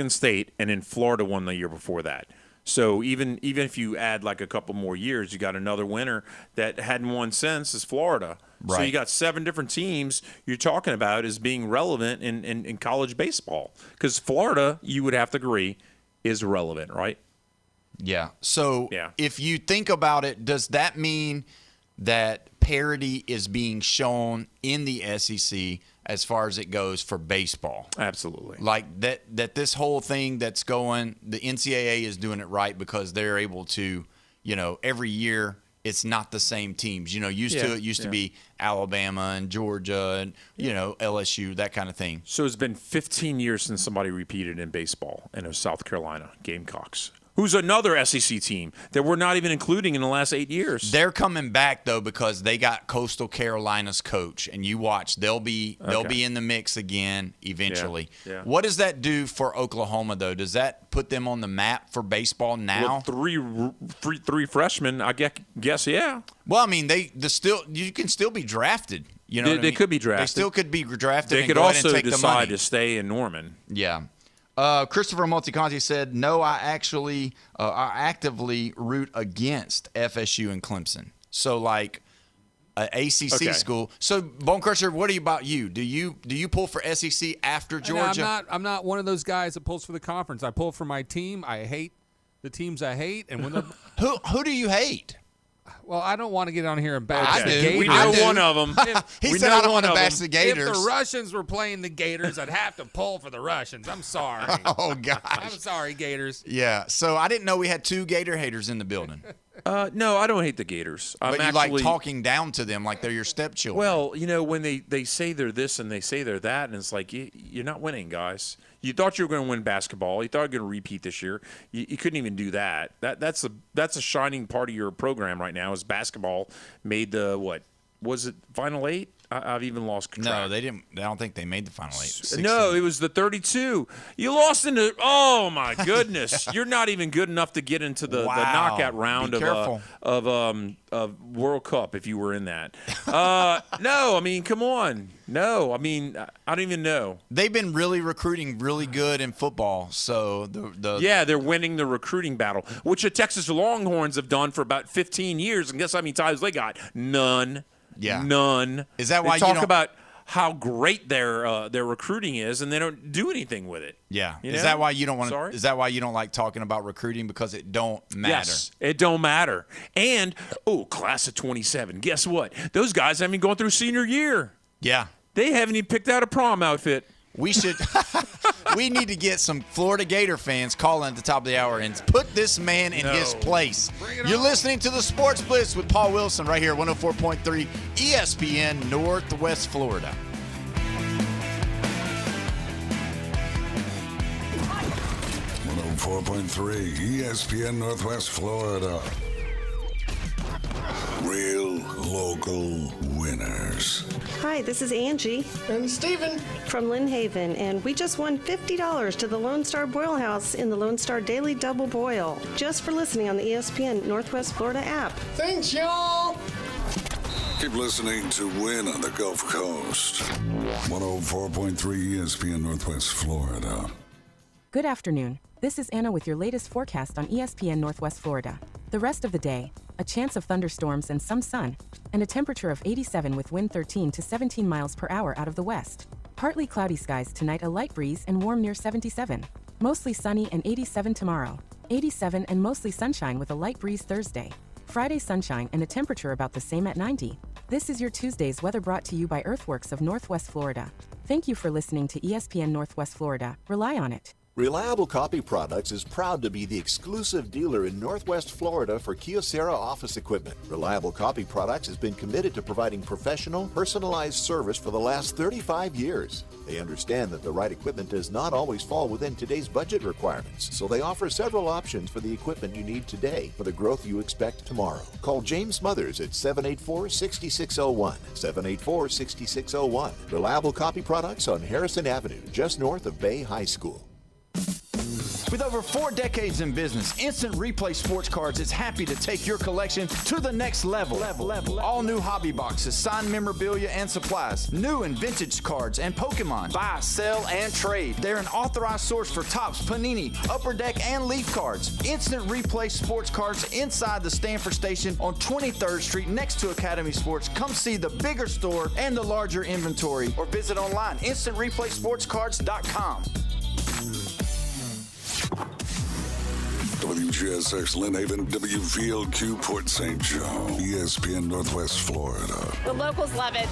State, and then Florida won the year before that. So even if you add a couple more years, you got another winner that hadn't won since is Florida. Right. So you got 7 different teams you're talking about as being relevant in college baseball. Because Florida, you would have to agree, is relevant, right? Yeah. So if you think about it, does that mean that parity is being shown in the SEC as far as it goes for baseball? Absolutely. Like that this whole thing that's going, the NCAA is doing it right because they're able to, every year it's not the same teams. Used to be Alabama and Georgia and, LSU, that kind of thing. So it's been 15 years since somebody repeated in baseball, and it was South Carolina Gamecocks, who's another SEC team that we're not even including in the last 8 years. They're coming back though because they got Coastal Carolina's coach, and you watch, they'll be in the mix again eventually. Yeah. What does that do for Oklahoma though? Does that put them on the map for baseball now? With three freshmen, I guess, yeah. Well, I mean, you can still be drafted. They could be drafted. They still could be drafted. They and could go ahead also and take decide the money. to stay in Norman. Yeah. Christopher Multiconti said, no, I actively root against FSU and Clemson. So an ACC school. So Bone Crusher, what about you? Do you pull for SEC after Georgia? I'm not one of those guys that pulls for the conference. I pull for my team. I hate the teams I hate. And when who do you hate? Well, I don't want to get on here and bash the do. Gators. We know one of them. He said I don't want to bash the Gators. If the Russians were playing the Gators, I'd have to pull for the Russians. I'm sorry. Oh, gosh. I'm sorry, Gators. Yeah. So I didn't know we had 2 Gator haters in the building. No, I don't hate the Gators. But you like talking down to them like they're your stepchildren. Well, when they say they're this and they say they're that, and it's like, you're not winning, guys. You thought you were going to win basketball. You thought you were going to repeat this year. You couldn't even do that. That's a shining part of your program right now is basketball made the, what, was it Final 8? I've even lost track. No, they didn't. I don't think they made the Final 8. 16. No, it was the 32. You lost into. Oh my goodness! You're not even good enough to get into the knockout round of World Cup if you were in that. No, I mean, come on. No, I mean, I don't even know. They've been really recruiting really good in football. So they're winning the recruiting battle, which the Texas Longhorns have done for about 15 years. And guess how many titles they got? None. Yeah. None. Is that why they talk about how great their recruiting is, and they don't do anything with it? Yeah. You Is know? that why you don't want? Sorry? Is that why you don't like talking about recruiting because it don't matter? Yes, it don't matter. And class of 27. Guess what? Those guys haven't even gone through senior year. Yeah. They haven't even picked out a prom outfit. We should. We need to get some Florida Gator fans calling at the top of the hour and put this man in his place. You're listening to the Sports Blitz with Paul Wilson right here, 104.3 ESPN Northwest Florida. .3 ESPN Northwest Florida. Real local winners. Hi, this is Angie. And Steven. From Lynn Haven, and we just won $50 to the Lone Star Boil House in the Lone Star Daily Double Boil, just for listening on the ESPN Northwest Florida app. Thanks, y'all. Keep listening to Win on the Gulf Coast. 104.3 ESPN Northwest Florida. Good afternoon. This is Anna with your latest forecast on ESPN Northwest Florida. The rest of the day, a chance of thunderstorms and some sun, and a temperature of 87 with wind 13 to 17 miles per hour out of the west. Partly cloudy skies tonight, a light breeze and warm near 77. Mostly sunny and 87 tomorrow. 87 and mostly sunshine with a light breeze Thursday. Friday sunshine and a temperature about the same at 90. This is your Tuesday's weather brought to you by Earthworks of Northwest Florida. Thank you for listening to ESPN Northwest Florida. Rely on it. Reliable Copy Products is proud to be the exclusive dealer in Northwest Florida for Kyocera office equipment. Reliable Copy Products has been committed to providing professional, personalized service for the last 35 years. They understand that the right equipment does not always fall within today's budget requirements, so they offer several options for the equipment you need today for the growth you expect tomorrow. Call James Smothers at 784-6601, 784-6601. Reliable Copy Products on Harrison Avenue, just north of Bay High School. With over 4 decades in business, Instant Replay Sports Cards is happy to take your collection to the next level. All new hobby boxes, signed memorabilia and supplies, new and vintage cards and Pokemon. Buy, sell, and trade. They're an authorized source for Topps, Panini, Upper Deck, and Leaf cards. Instant Replay Sports Cards inside the Stanford Station on 23rd Street next to Academy Sports. Come see the bigger store and the larger inventory, or visit online, instantReplaySportsCards.com. WGSX Lynn Haven, WVLQ Port St. Joe, ESPN Northwest Florida. The locals love it.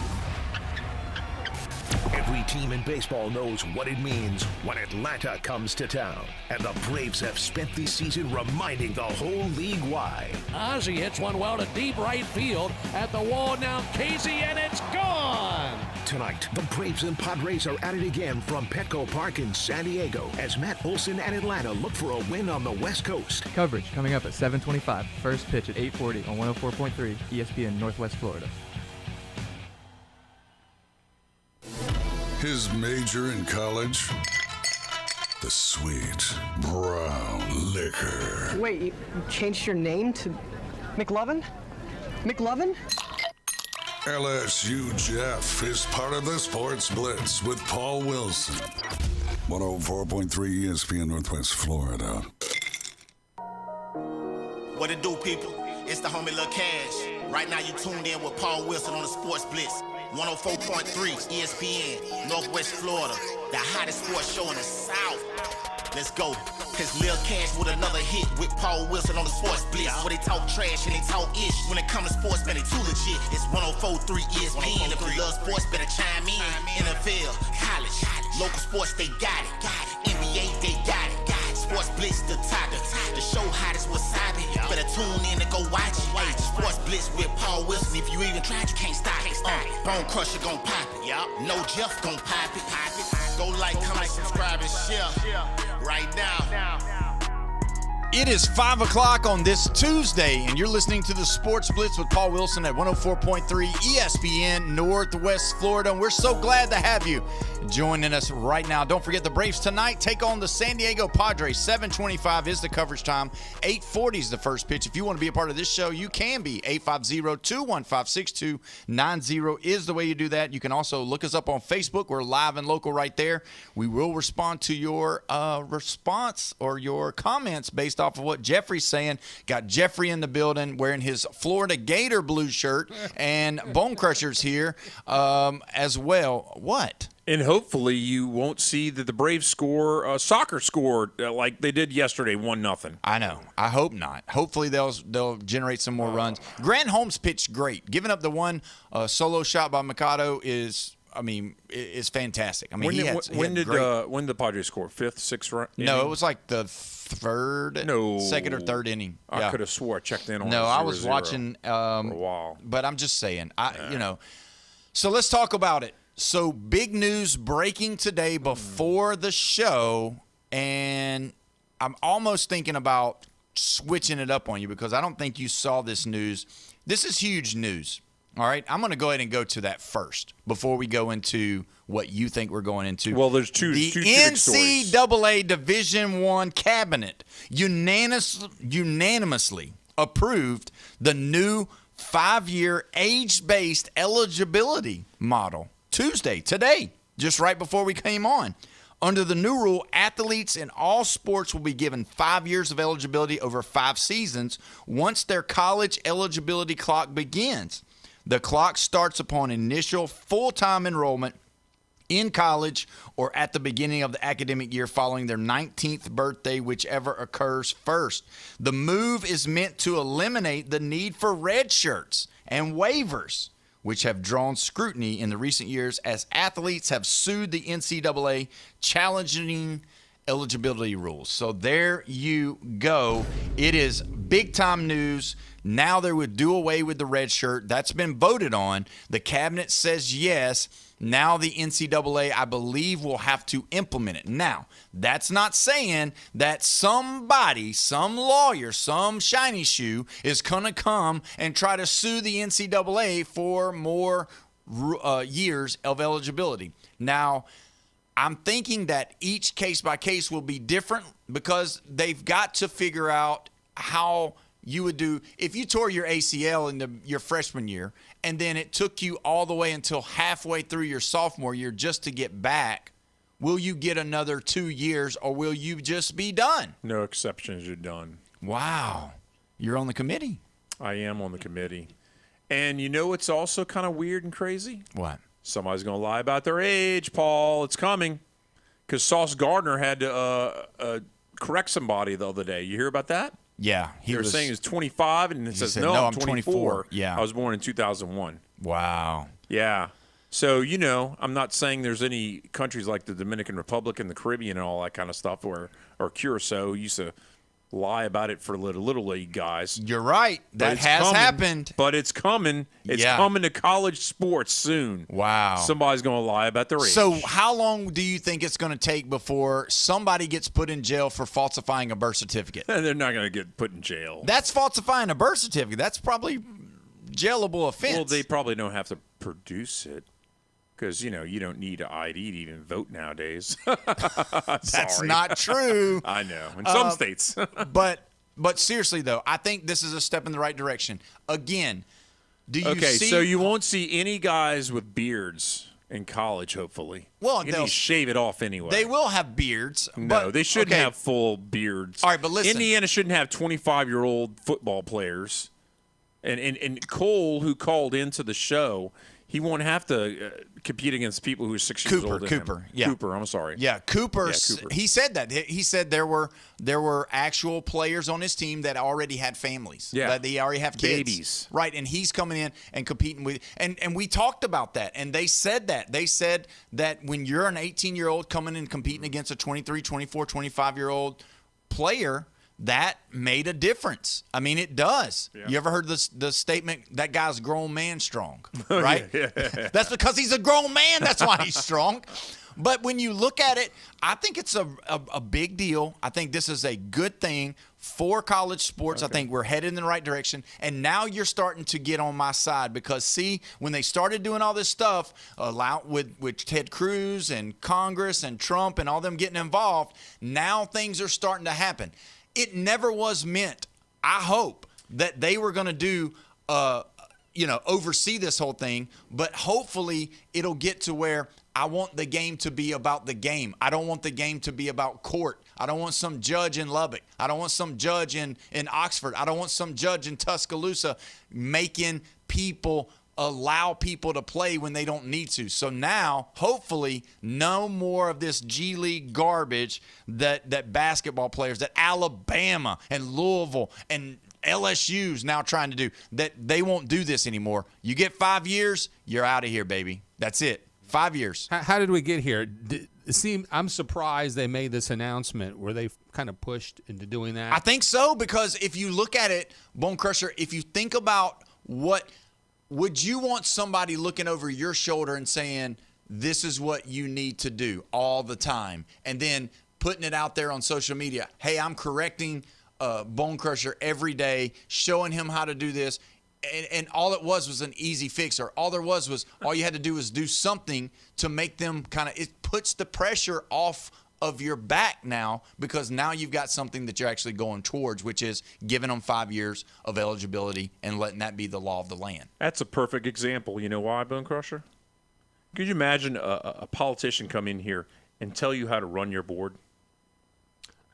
Every team in baseball knows what it means when Atlanta comes to town. And the Braves have spent this season reminding the whole league why. Ozzie hits one well to deep right field at the wall now. Casey, and it's gone. Tonight, the Braves and Padres are at it again from Petco Park in San Diego as Matt Olson and Atlanta look for a win on the West Coast. Coverage coming up at 7:25. First pitch at 8:40 on 104.3 ESPN Northwest Florida. His major in college, the sweet brown liquor. Wait, you changed your name to McLovin? McLovin? LSU Jeff is part of the Sports Blitz with Paul Wilson. 104.3 ESPN Northwest Florida. What it do, people? It's the homie Lil Cash. Right now you tuned in with Paul Wilson on the Sports Blitz. 104.3 ESPN, Northwest Florida, the hottest sports show in the South. Let's go. Cause Lil Cash with another hit with Paul Wilson on the Sports Blitz. Where they talk trash and they talk ish. When it comes to sports, man, they too legit. It's 104.3 ESPN. If you love sports, better chime in. NFL, college, local sports, they got it. NBA, they got it. Sports Blitz, the top. The show hottest wasabi. Better tune in and go watch it. Sports Blitz with Paul Wilson. If you even tried, you can't stop it. Bone Crusher gon' pop it. No Jeff gon' pop it. Go like, comment, subscribe, and share. Right now. It is 5 o'clock on this Tuesday, and you're listening to the Sports Blitz with Paul Wilson at 104.3 ESPN Northwest Florida. And we're so glad to have you joining us right now. Don't forget, the Braves tonight take on the San Diego Padres. 7:25 is the coverage time. 8:40 is the first pitch. If you want to be a part of this show, you can be. 850-215-6290 is the way you do that. You can also look us up on Facebook. We're live and local right there. We will respond to your response or your comments based off of what Jeffrey's saying. Got Jeffrey in the building wearing his Florida Gator blue shirt, and Bone Crusher's here as well. What? And hopefully you won't see that the Braves score soccer score like they did yesterday, 1-0. I know. I hope not. Hopefully they'll generate some more runs. Grant Holmes pitched great. Giving up the one solo shot by Mikado is fantastic. I mean, when did the Padres score? 5th, 6th run? No, it was like the second or third inning. I could have swore I checked in on. No, I was watching for a while. But I'm just saying, So let's talk about it. So big news breaking today before the show, and I'm almost thinking about switching it up on you because I don't think you saw this news. This is huge news. All right, I'm going to go ahead and go to that first before we go into what you think we're going into. Well, there's two The big stories. NCAA Division I cabinet unanimously approved the new 5-year age-based eligibility model today, just right before we came on. Under the new rule, athletes in all sports will be given 5 years of eligibility over 5 seasons once their college eligibility clock begins. The clock starts upon initial full-time enrollment in college or at the beginning of the academic year following their 19th birthday, whichever occurs first. The move is meant to eliminate the need for red shirts and waivers, which have drawn scrutiny in the recent years as athletes have sued the NCAA challenging eligibility rules. So there you go. It is big-time news. Now they would do away with the red shirt. That's been voted on. The cabinet says yes. Now the NCAA, I believe, will have to implement it. Now, that's not saying that somebody, some lawyer, some shiny shoe is going to come and try to sue the NCAA for more years of eligibility. Now, I'm thinking that each case by case will be different because they've got to figure out how you would do if you tore your ACL in your freshman year and then it took you all the way until halfway through your sophomore year just to get back. Will you get another 2 years or will you just be done? No exceptions, you're done. Wow. You're on the committee. I am on the committee. And you know what's also kind of weird and crazy? What? Somebody's going to lie about their age, Paul. It's coming. Because Sauce Gardner had to correct somebody the other day. You hear about that? Yeah. They were saying he's 25, and it says, said, no, no, I'm I'm 24. Yeah. I was born in 2001. Wow. Yeah. So, I'm not saying there's any countries like the Dominican Republic and the Caribbean and all that kind of stuff or Curacao used to lie about it for little league guys. You're right. That has happened. But it's coming. It's coming to college sports soon. Wow. Somebody's going to lie about their age. So how long do you think it's going to take before somebody gets put in jail for falsifying a birth certificate? They're not going to get put in jail. That's falsifying a birth certificate. That's probably jailable offense. Well, they probably don't have to produce it. Because, you don't need an ID to even vote nowadays. That's not true. I know. In some states. But seriously, though, I think this is a step in the right direction. Again, do you see... so you won't see any guys with beards in college, hopefully. Well, they'll shave it off anyway. They will have beards. No, they shouldn't have full beards. All right, but listen. Indiana shouldn't have 25-year-old football players. And Cole, who called into the show... He won't have to compete against people who are 6 years older than him. Yeah. Cooper, I'm sorry. Yeah, Cooper. Cooper. He said that. He said there were actual players on his team that already had families. Yeah. That they already have kids. Babies. Right, and he's coming in and competing with and we talked about that, and they said that. They said that when you're an 18-year-old coming and competing against a 23, 24, 25-year-old player, that made a difference. I mean, it does. Yeah. You ever heard the statement, that guy's grown man strong, right? Yeah. That's because he's a grown man. That's why he's strong. But when you look at it, I think it's a big deal. I think this is a good thing for college sports. Okay. I think we're headed in the right direction. And now you're starting to get on my side because, see, when they started doing all this stuff with Ted Cruz and Congress and Trump and all them getting involved, now things are starting to happen. It never was meant, I hope, that they were going to do, oversee this whole thing. But hopefully it'll get to where I want the game to be about the game. I don't want the game to be about court. I don't want some judge in Lubbock. I don't want some judge in Oxford. I don't want some judge in Tuscaloosa making people allow people to play when they don't need to. So now, hopefully, no more of this G League garbage that basketball players, that Alabama and Louisville and LSU's now trying to do, that they won't do this anymore. You get 5 years, you're out of here, baby. That's it. 5 years. How did we get here? I'm surprised they made this announcement. Were they kind of pushed into doing that? I think so, because if you look at it, Bone Crusher, if you think about would you want somebody looking over your shoulder and saying, this is what you need to do all the time, and then putting it out there on social media? Hey, I'm correcting Bone Crusher every day, showing him how to do this. And all it was an easy fix, or all you had to do was do something to make them it puts the pressure off of your back now, because now you've got something that you're actually going towards, which is giving them 5 years of eligibility and letting that be the law of the land. That's a perfect example. You know why, Bone Crusher? Could you imagine a politician come in here and tell you how to run your board?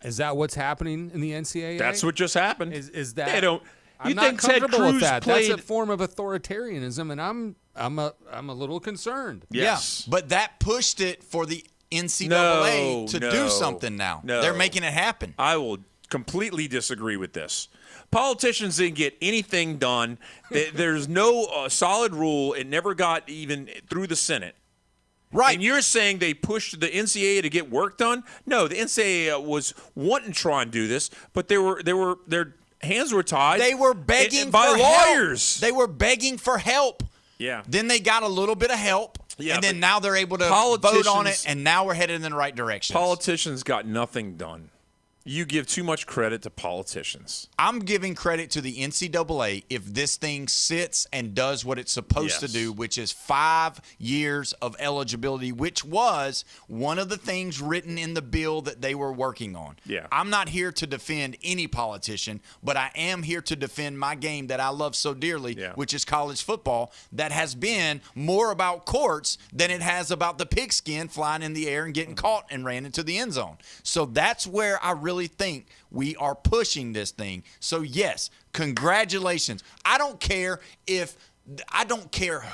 Is that what's happening in the NCAA? That's what just happened. Is that? They don't. I'm not comfortable with that. That's a form of authoritarianism, and I'm a little concerned. Yes. Yeah, but that pushed it for the NCAA to do something now. No. They're making it happen. I will completely disagree with this. Politicians didn't get anything done. There's no solid rule. It never got even through the Senate. Right. And you're saying they pushed the NCAA to get work done? No, the NCAA was wanting to try and do this, but their hands were tied. They were begging by for lawyers. Help. They were begging for help. Yeah. Then they got a little bit of help. Yeah, and then now they're able to vote on it, and now we're headed in the right direction. Politicians got nothing done. You give too much credit to politicians. I'm giving credit to the NCAA if this thing sits and does what it's supposed to do, which is 5 years of eligibility, which was one of the things written in the bill that they were working on. Yeah. I'm not here to defend any politician, but I am here to defend my game that I love so dearly, which is college football, that has been more about courts than it has about the pigskin flying in the air and getting caught and ran into the end zone. So that's where I really think we are pushing this thing. So yes, congratulations. I don't care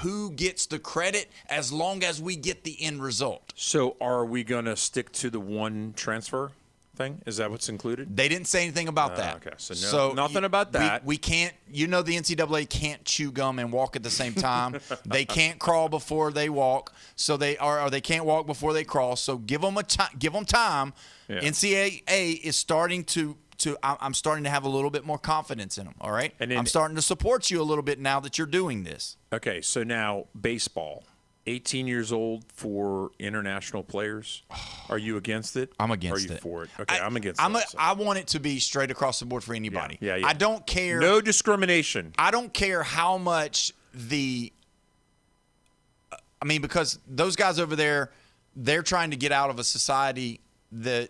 who gets the credit as long as we get the end result. So are we going to stick to the one transfer thing? Is that what's included? They didn't say anything about that. Okay, so nothing about that. We can't, the NCAA can't chew gum and walk at the same time. They can't crawl before they walk. So they can't walk before they crawl. So give them time. Yeah. NCAA is starting to I'm starting to have a little bit more confidence in them, all right? And I'm starting to support you a little bit now that you're doing this. Okay, so now baseball. 18 years old for international players. Are you against it? I'm against it. Are you for it? Okay, I'm against it. I want it to be straight across the board for anybody. Yeah. I don't care. No discrimination. I don't care how much because those guys over there, they're trying to get out of a society that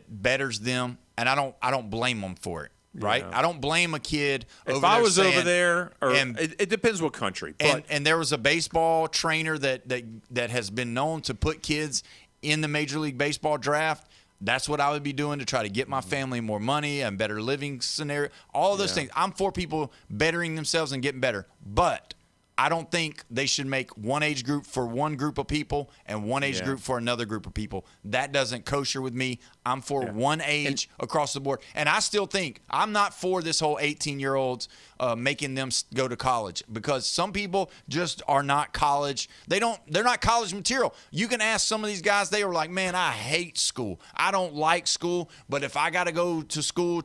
betters them, and I don't blame them for it. Right, I don't blame a kid. If I was over there, it depends what country. But and there was a baseball trainer that has been known to put kids in the Major League Baseball draft. That's what I would be doing to try to get my family more money and better living scenario. All of those things. I'm for people bettering themselves and getting better, but I don't think they should make one age group for one group of people and one age group for another group of people. That doesn't kosher with me. I'm for one age across the board. And I still think I'm not for this whole 18-year-olds making them go to college, because some people just are not college. They're not college material. You can ask some of these guys, they were like, man, I hate school. I don't like school, but if I got to go to school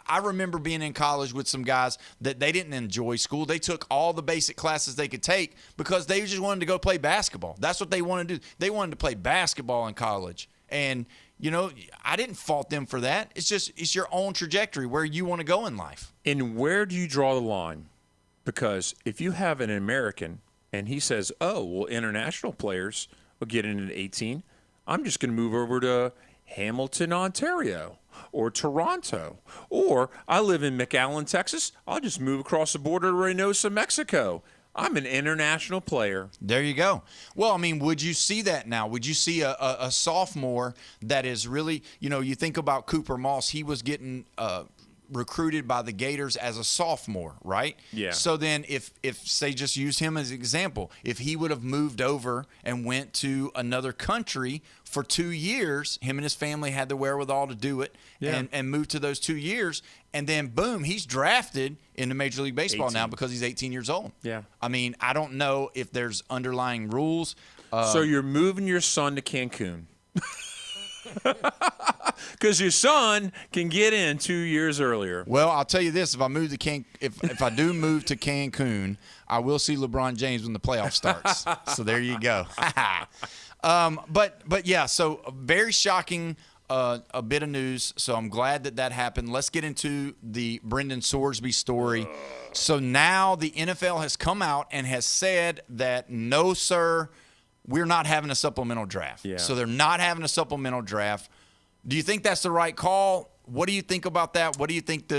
I remember being in college with some guys that they didn't enjoy school. They took all the basic classes they could take because they just wanted to go play basketball. That's what they wanted to do. They wanted to play basketball in college. And I didn't fault them for that. It's your own trajectory where you want to go in life. And where do you draw the line? Because if you have an American and he says, oh, well, international players will get in at 18, I'm just going to move over to Hamilton, Ontario, or Toronto. Or I live in McAllen, Texas. I'll just move across the border to Reynosa, Mexico. I'm an international player. There you go. Well, would you see that now? Would you see a sophomore that is really, you think about Cooper Moss, he was getting recruited by the Gators as a sophomore, right? Yeah. So then if say just use him as an example, if he would have moved over and went to another country for 2 years, him and his family had the wherewithal to do it and move to those 2 years, and then boom, he's drafted into Major League Baseball 18. now because he's 18 years old. Yeah. I don't know if there's underlying rules. So you're moving your son to Cancun. Because your son can get in 2 years earlier. Well, I'll tell you this: if I do move to Cancun, I will see LeBron James when the playoff starts. So there you go. But yeah, so very shocking. A bit of news. So I'm glad that happened. Let's get into the Brendan Sorsby story. So now the NFL has come out and has said that no, sir, we're not having a supplemental draft. Yeah. So they're not having a supplemental draft. Do you think that's the right call? What do you think about that? What do you think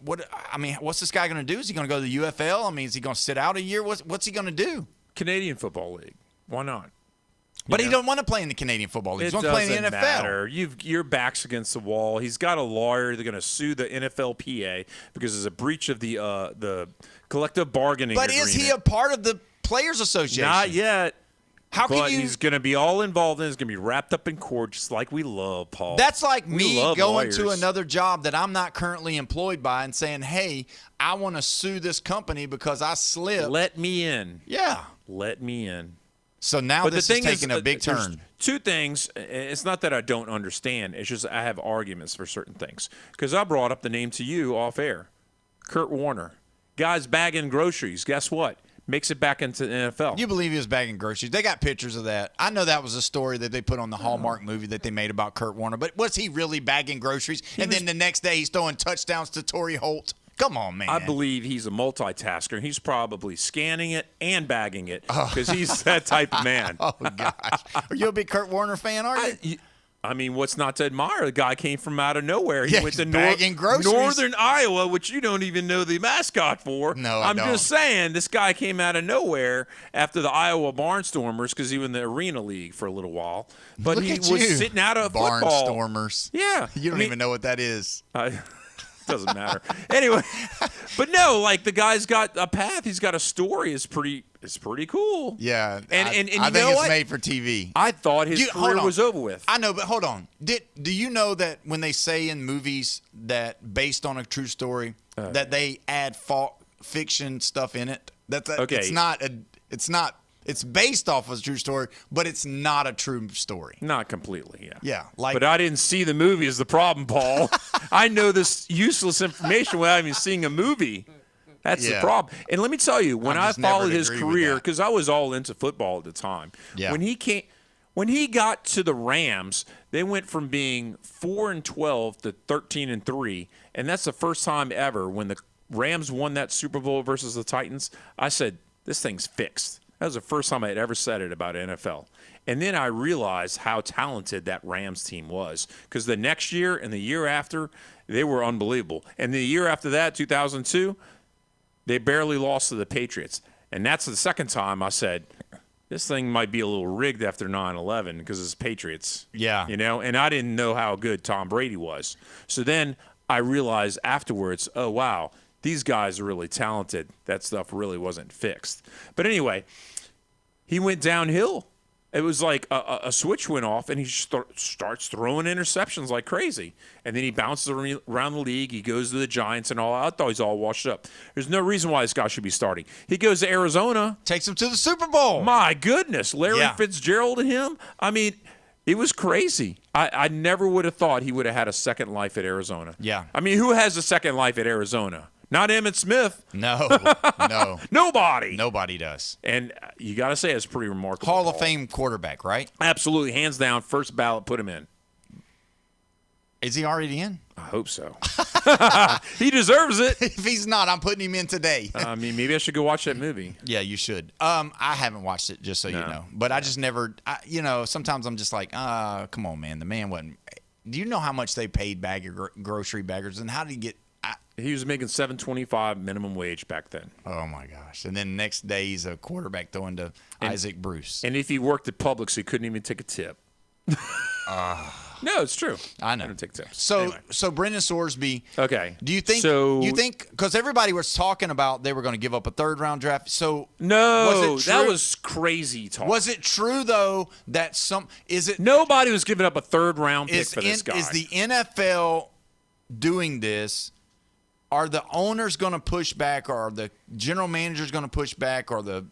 what's this guy going to do? Is he going to go to the UFL? Is he going to sit out a year? What's he going to do? Canadian Football League. Why not? But he don't want to play in the Canadian Football League. He wants to play in the NFL. Matter. Your back's against the wall. He's got a lawyer. They're going to sue the NFLPA because there's a breach of the collective bargaining agreement. But is he a part of the Players Association? Not yet. But he's going to be all involved in it. He's going to be wrapped up in court just like we love, Paul. That's like We me love going to lawyers. another job that I'm not currently employed by and saying, hey, I want to sue this company because I slipped. Let me in. Yeah. Let me in. So now But this the is thing taking a big there's turn. Two things. It's not that I don't understand. It's just I have arguments for certain things. Because I brought up the name to you off air. Kurt Warner. Guy's bagging groceries. Guess what? Makes it back into the NFL. You believe he was bagging groceries? They got pictures of that. I know that was a story that they put on the Hallmark movie that they made about Kurt Warner. But was he really bagging groceries? Then the next day he's throwing touchdowns to Torrey Holt. Come on, man. I believe he's a multitasker. He's probably scanning it and bagging it because he's that type of man. Oh, gosh. Are you a big Kurt Warner fan, are you? I mean, what's not to admire? The guy came from out of nowhere. He went to bagging groceries. northern Iowa, which you don't even know the mascot for. No, I'm I don't. just saying, this guy came out of nowhere after the Iowa Barnstormers because he was in the Arena League for a little while. But Look he at was you. sitting out of football. Barnstormers. Yeah. You don't even know what that is. Doesn't matter. Anyway, but no, like the guy's got a path. He's got a story. It's pretty cool. Yeah. And you I know think it's what? made for TV. I thought his Hold career on. was over with. I know, but hold on. Do you know that when they say in movies that based on a true story that they add fiction stuff in it? Okay. It's based off of a true story, but it's not a true story. Not completely, yeah. Yeah, like. But I didn't see the movie is the problem, Paul. I know this useless information without even seeing a movie. That's the problem. And let me tell you, when I followed his career, because I was all into football at the time, when he got to the Rams, they went from being 4-12 to 13-3, and that's the first time ever when the Rams won that Super Bowl versus the Titans. I said, this thing's fixed. That was the first time I had ever said it about NFL. And then I realized how talented that Rams team was because the next year and the year after, they were unbelievable. And the year after that, 2002, they barely lost to the Patriots. And that's the second time I said, this thing might be a little rigged after 9/11 because it's Patriots. Yeah. You know, and I didn't know how good Tom Brady was. So then I realized afterwards, oh, wow, these guys are really talented. That stuff really wasn't fixed. But anyway, he went downhill. It was like a switch went off, and he starts throwing interceptions like crazy. And then he bounces around the league. He goes to the Giants and all. I thought he's all washed up. There's no reason why this guy should be starting. He goes to Arizona. Takes him to the Super Bowl. My goodness. Larry Fitzgerald and him. I mean, it was crazy. I never would have thought he would have had a second life at Arizona. Yeah. I mean, who has a second life at Arizona? Not Emmitt Smith. No. Nobody. Nobody does. And you got to say it's pretty remarkable. Hall of Fame quarterback, right? Absolutely. Hands down. First ballot, put him in. Is he already in? I hope so. He deserves it. If he's not, I'm putting him in today. I mean, maybe I should go watch that movie. Yeah, you should. I haven't watched it, just so you know. But I just never, sometimes I'm just like, come on, man. The man wasn't. Do you know how much they paid grocery baggers? And how did he get? He was making $7.25 minimum wage back then. Oh, my gosh. And then next day, he's a quarterback throwing to Isaac Bruce. And if he worked at Publix, he couldn't even take a tip. No, it's true. I know. I don't take tips. So, Anyway. so Brendan Sorsby. Okay. Do you think? Because everybody was talking about they were going to give up a third-round draft. So no, was it that true? was crazy talk. Was it true though that nobody was giving up a third-round pick for this guy? Is the NFL doing this? Are the owners going to push back, or are the general managers going to push back, or the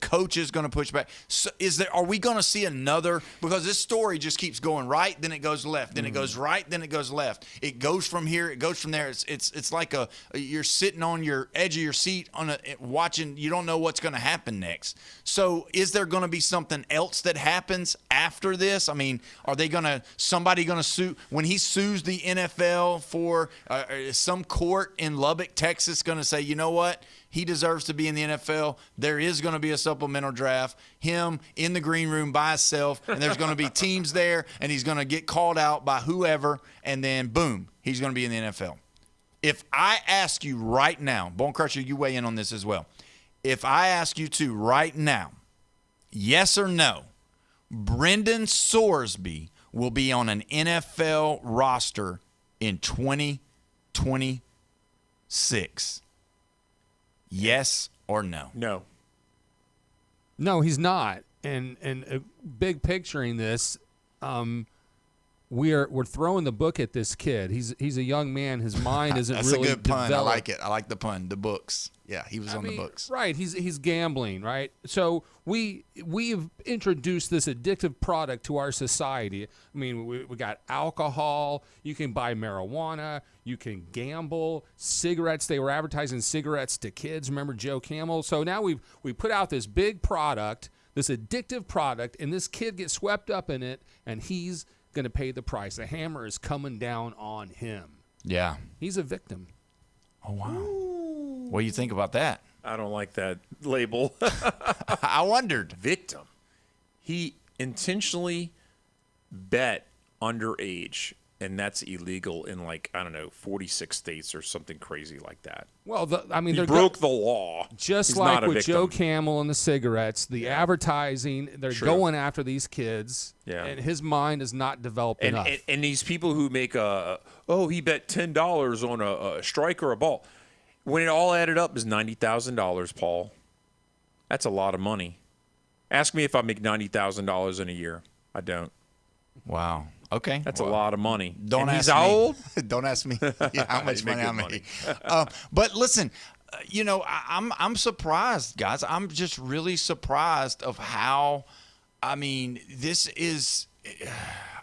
coaches going to push back? So are we going to see another? Because this story just keeps going right, then it goes left, then it goes right, then it goes left. It goes from here, it goes from there. It's like you're sitting on your edge of your seat watching. You don't know what's going to happen next. So is there going to be something else that happens after this? I mean, are they somebody going to sue when he sues the NFL for some court in Lubbock, Texas, going to say, you know what? He deserves to be in the NFL. There is going to be a supplemental draft. Him in the green room by himself, and there's going to be teams there, and he's going to get called out by whoever, and then boom, he's going to be in the NFL. If I ask you right now, Bone Crusher, you weigh in on this as well. If I ask you to right now, yes or no, Brendan Sorsby will be on an NFL roster in 2026. Yes or no? No. No, he's not. And big picturing this, we're throwing the book at this kid. He's a young man. His mind isn't That's really a good pun. developed. I like it. I like the pun. The books. Yeah, he was on the books. Right. He's gambling, right? So we've introduced this addictive product to our society. I mean, we got alcohol. You can buy marijuana. You can gamble. Cigarettes. They were advertising cigarettes to kids. Remember Joe Camel? So now we put out this big product, this addictive product, and this kid gets swept up in it, and he's going to pay the price. The hammer is coming down on him. Yeah. He's a victim. Oh, wow. What do you think about that? I don't like that label. I wondered. Victim. He intentionally bet underage, and that's illegal in 46 states or something crazy like that. Well, he broke the law. Just He's like not a with victim. Joe Camel and the cigarettes, the advertising, they're True. going after these kids, and his mind is not developed enough. And these people who make he bet $10 on a strike or a ball. When it all added up is $90,000, Paul. That's a lot of money. Ask me if I make $90,000 in a year. I don't. Wow. Okay. That's a lot of money. Don't and ask he's me. how old? Don't ask me how much You money make I good make. But listen, I'm surprised, guys. I'm just really surprised of how. I mean, this is.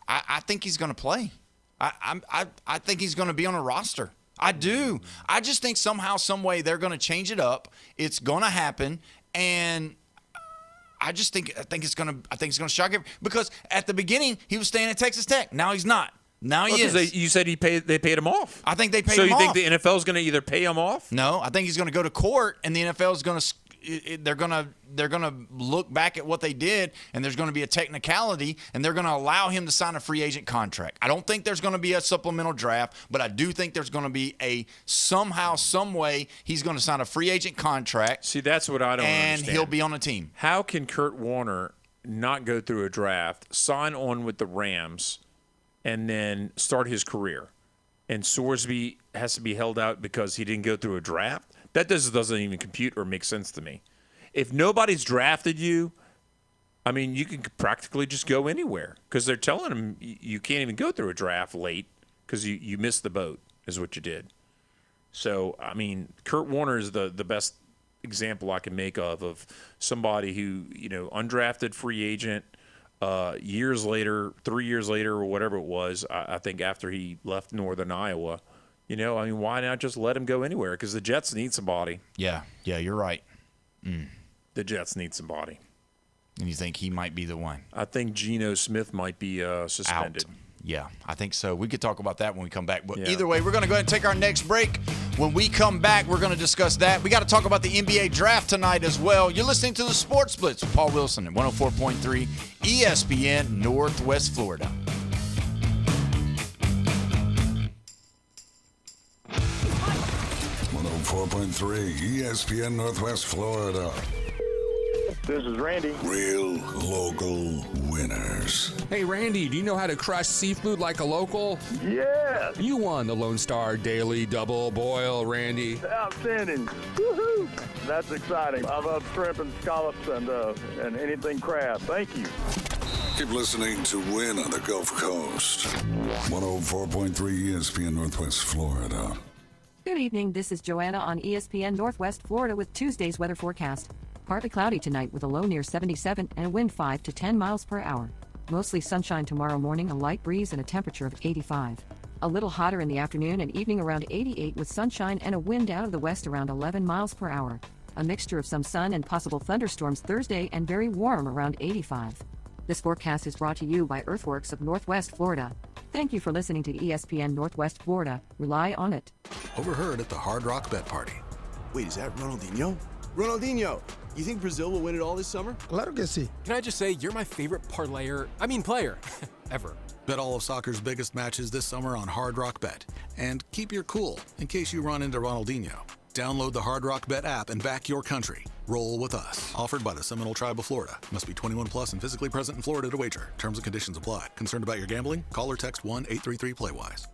I think he's going to play. I think he's going to be on a roster. I do. I just think somehow, some way, they're going to change it up. It's going to happen, and I think it's going to shock him because at the beginning he was staying at Texas Tech. Now he's not. Now he is. You said they paid him off. I think they paid so him off. So you think the NFL is going to either pay him off? No, I think he's going to go to court, and the NFL is going to. They're gonna look back at what they did, and there's going to be a technicality, and they're going to allow him to sign a free agent contract. I don't think there's going to be a supplemental draft, but I do think there's going to be somehow, some way he's going to sign a free agent contract. See, that's what I don't understand. And he'll be on a team. How can Kurt Warner not go through a draft, sign on with the Rams, and then start his career? And Sorsby has to be held out because he didn't go through a draft? That doesn't even compute or make sense to me. If nobody's drafted you, I mean, you can practically just go anywhere because they're telling him you can't even go through a draft late because you missed the boat is what you did. So, I mean, Kurt Warner is the best example I can make of somebody who, undrafted free agent years later, 3 years later or whatever it was, I think after he left Northern Iowa. Why not just let him go anywhere? Because the Jets need somebody. Yeah, you're right. The Jets need somebody. And you think he might be the one? I think Geno Smith might be suspended. Out. Yeah, I think so. We could talk about that when we come back. But either way, we're going to go ahead and take our next break. When we come back, we're going to discuss that. We got to talk about the NBA draft tonight as well. You're listening to the Sports Blitz with Paul Wilson at 104.3 ESPN Northwest Florida. 104.3 ESPN Northwest Florida. This is Randy. Real local winners. Hey, Randy, do you know how to crush seafood like a local? Yes. You won the Lone Star Daily Double Boil, Randy. Outstanding. Woohoo! That's exciting. I love shrimp and scallops and anything crab. Thank you. Keep listening to Win on the Gulf Coast. 104.3 ESPN Northwest Florida. Good evening, this is Joanna on ESPN Northwest Florida with Tuesday's weather forecast. Partly cloudy tonight with a low near 77 and a wind 5 to 10 miles per hour. Mostly sunshine tomorrow morning, a light breeze and a temperature of 85. A little hotter in the afternoon and evening around 88 with sunshine and a wind out of the west around 11 miles per hour. A mixture of some sun and possible thunderstorms Thursday and very warm around 85. This forecast is brought to you by Earthworks of Northwest Florida. Thank you for listening to ESPN Northwest Florida. Rely on it. Overheard at the Hard Rock Bet Party. Wait, is that Ronaldinho? Ronaldinho! You think Brazil will win it all this summer? Claro que sí. Can I just say, you're my favorite player, ever. Bet all of soccer's biggest matches this summer on Hard Rock Bet. And keep your cool in case you run into Ronaldinho. Download the Hard Rock Bet app and back your country. Roll with us. Offered by the Seminole Tribe of Florida. Must be 21 plus and physically present in Florida to wager. Terms and conditions apply. Concerned about your gambling? Call or text 1-833-PLAY-WISE.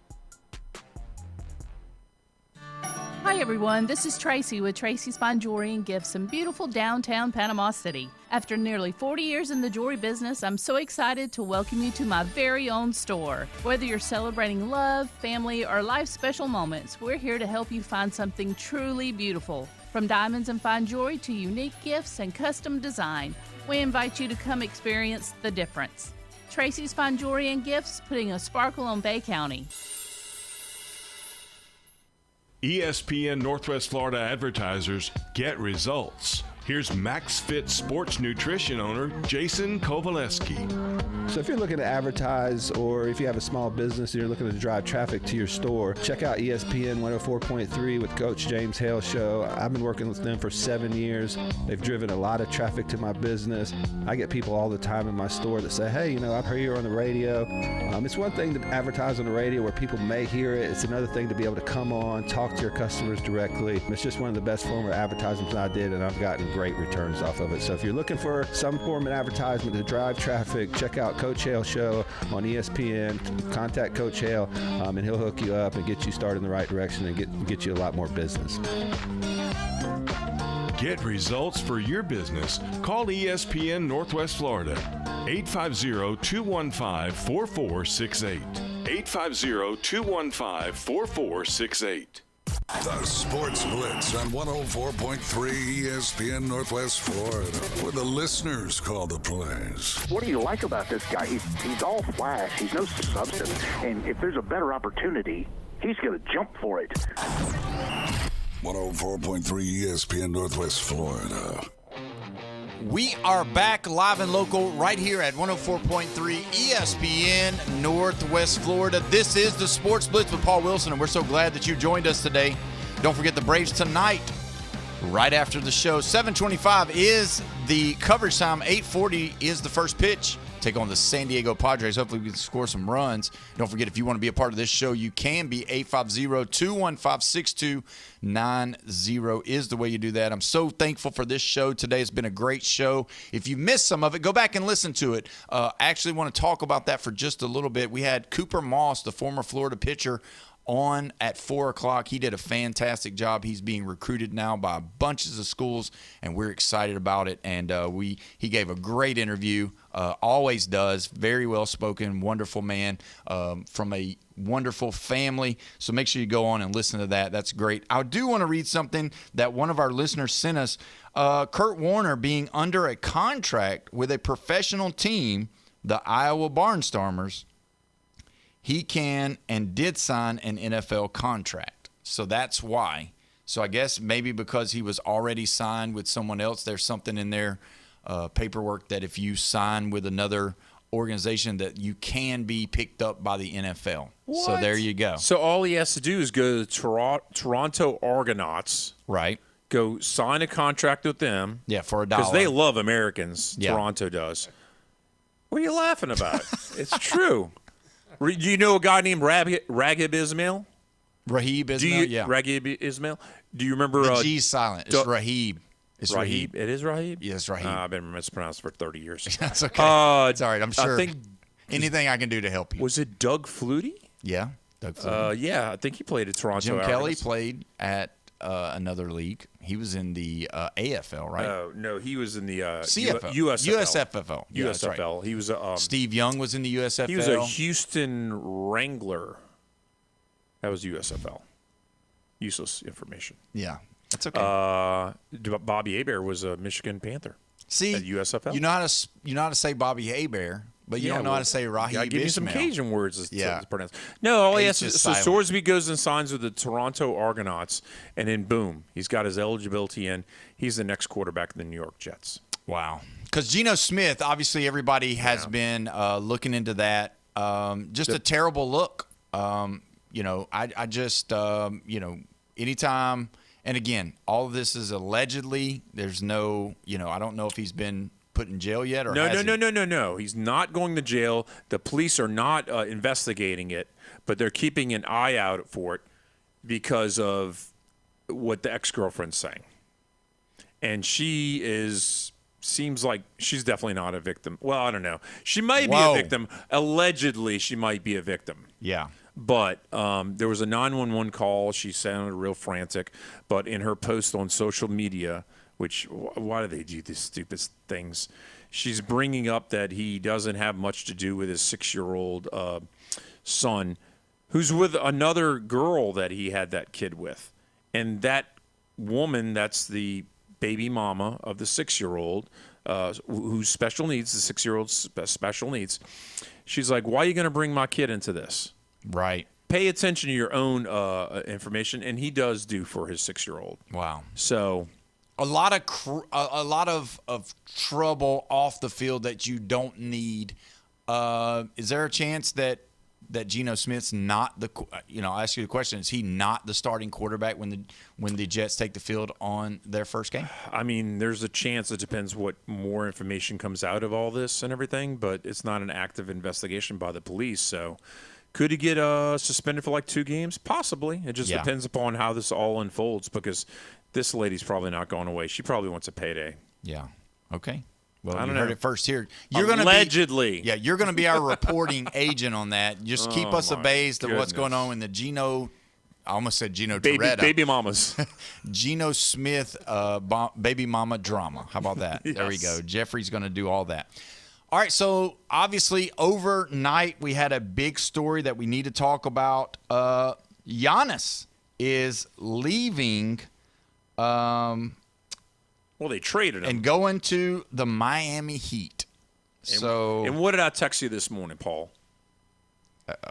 Hi, Hi everyone, this is Tracy with Tracy's Fine Jewelry and Gifts in beautiful downtown Panama City. After nearly 40 years in the jewelry business, I'm so excited to welcome you to my very own store. Whether you're celebrating love, family, or life special moments, we're here to help you find something truly beautiful. From diamonds and fine jewelry to unique gifts and custom design, we invite you to come experience the difference. Tracy's Fine Jewelry and Gifts, putting a sparkle on Bay County. ESPN Northwest Florida advertisers get results. Here's MaxFit Sports Nutrition owner Jason Kovaleski. So if you're looking to advertise, or if you have a small business and you're looking to drive traffic to your store, check out ESPN 104.3 with Coach James Hale Show. I've been working with them for 7 years. They've driven a lot of traffic to my business. I get people all the time in my store that say, hey, I've heard you on the radio. It's one thing to advertise on the radio where people may hear it. It's another thing to be able to come on, talk to your customers directly. It's just one of the best form of advertisements I did, and I've gotten great returns off of it. So if you're looking for some form of advertisement to drive traffic, check out Coach Hale Show on ESPN. Contact Coach Hale, and he'll hook you up and get you started in the right direction and get you a lot more business. Get results for your business. Call ESPN Northwest Florida, 850-215-4468. 850-215-4468. The Sports Blitz on 104.3 ESPN Northwest Florida, where the listeners call the plays. What do you like about this guy? He's all flash. He's no substance. And if there's a better opportunity, he's going to jump for it. 104.3 ESPN Northwest Florida. We are back live and local right here at 104.3 ESPN Northwest Florida. This is the Sports Blitz with Paul Wilson, and we're so glad that you joined us today. Don't forget the Braves tonight, right after the show. 7:25 is the coverage time. 8:40 is the first pitch. Take on the San Diego Padres. Hopefully we can score some runs. Don't forget, if you want to be a part of this show, you can be. 850-215-6290 is the way you do that. I'm so thankful for this show today. It's been a great show. If you missed some of it, go back and listen to it. Actually want to talk about that for just a little bit. We had Cooper Moss, the former Florida pitcher, on at 4 o'clock. He did a fantastic job. He's being recruited now by bunches of schools, and we're excited about it. And he gave a great interview, always does. Very well spoken, wonderful man, from a wonderful family. So make sure you go on and listen to that. That's great. I do want to read something that one of our listeners sent us. Kurt Warner being under a contract with a professional team, the Iowa Barnstormers. He can and did sign an NFL contract. So that's why. So I guess maybe because he was already signed with someone else, there's something in their paperwork that if you sign with another organization that you can be picked up by the NFL. What? So there you go. So all he has to do is go to Toronto Argonauts. Right. Go sign a contract with them. Yeah, for $1. Because they love Americans. Yeah. Toronto does. What are you laughing about? It's true. Do you know a guy named Raghib Ismail? Raghib Ismail, yeah. Raghib Ismail. Do you remember? The G's silent. It's Raghib. It's Raghib. It is Raghib? Yes, Raghib. I've been mispronounced for 30 years. That's okay. It's all right. I'm sure. I think anything I can do to help you. Was it Doug Flutie? Yeah, Doug Flutie. Yeah, I think he played at Toronto. Jim Kelly played at another league. He was in the AFL, right? No, he was in the CFL. USFL. Yeah, USFL. Right. He was Steve Young was in the USFL. He was a Houston Wrangler. That was USFL. Useless information. Yeah, that's okay. Bobby Hebert was a Michigan Panther. See, at USFL. You know how to say Bobby Hebert, but you don't know how to say Raghib Ismail. Give me some Cajun words to pronounce. No, all he has to. So Sorsby goes and signs with the Toronto Argonauts, and then boom, he's got his eligibility in. He's the next quarterback of the New York Jets. Wow. Because Geno Smith, obviously, everybody has been looking into that. Just a terrible look. I just anytime. And again, all of this is allegedly. There's no, I don't know if he's been put in jail yet or No. He's not going to jail. The police are not investigating it, but they're keeping an eye out for it because of what the ex-girlfriend's saying. And seems like she's definitely not a victim. Well, I don't know. She might be a victim. Allegedly, she might be a victim. Yeah. But there was a 911 call. She sounded real frantic. But in her post on social media, which why do they do these stupid things? She's bringing up that he doesn't have much to do with his 6-year-old son, who's with another girl that he had that kid with. And that woman, that's the baby mama of the 6-year-old, who's special needs, the 6-year-old's special needs. She's like, why are you going to bring my kid into this? Right. Pay attention to your own information, and he does do for his 6-year-old. Wow. So a lot of trouble off the field that you don't need. Is there a chance that Geno Smith's not the? I'll ask you the question: is he not the starting quarterback when the Jets take the field on their first game? I mean, there's a chance. It depends what more information comes out of all this and everything, but it's not an active investigation by the police, so. Could he get suspended for like 2 games? Possibly. It just depends upon how this all unfolds, because this lady's probably not going away. She probably wants a payday. Yeah. Okay. Well, I you don't heard know. it first here. Allegedly. You're going to be our reporting agent on that. Just keep us abased of what's going on in the Geno. I almost said Geno Toretta. Baby mamas. Geno Smith baby mama drama. How about that? Yes. There we go. Jeffrey's going to do all that. All right, so obviously overnight we had a big story that we need to talk about. Giannis is leaving. Well, they traded him. And going to the Miami Heat. And what did I text you this morning, Paul?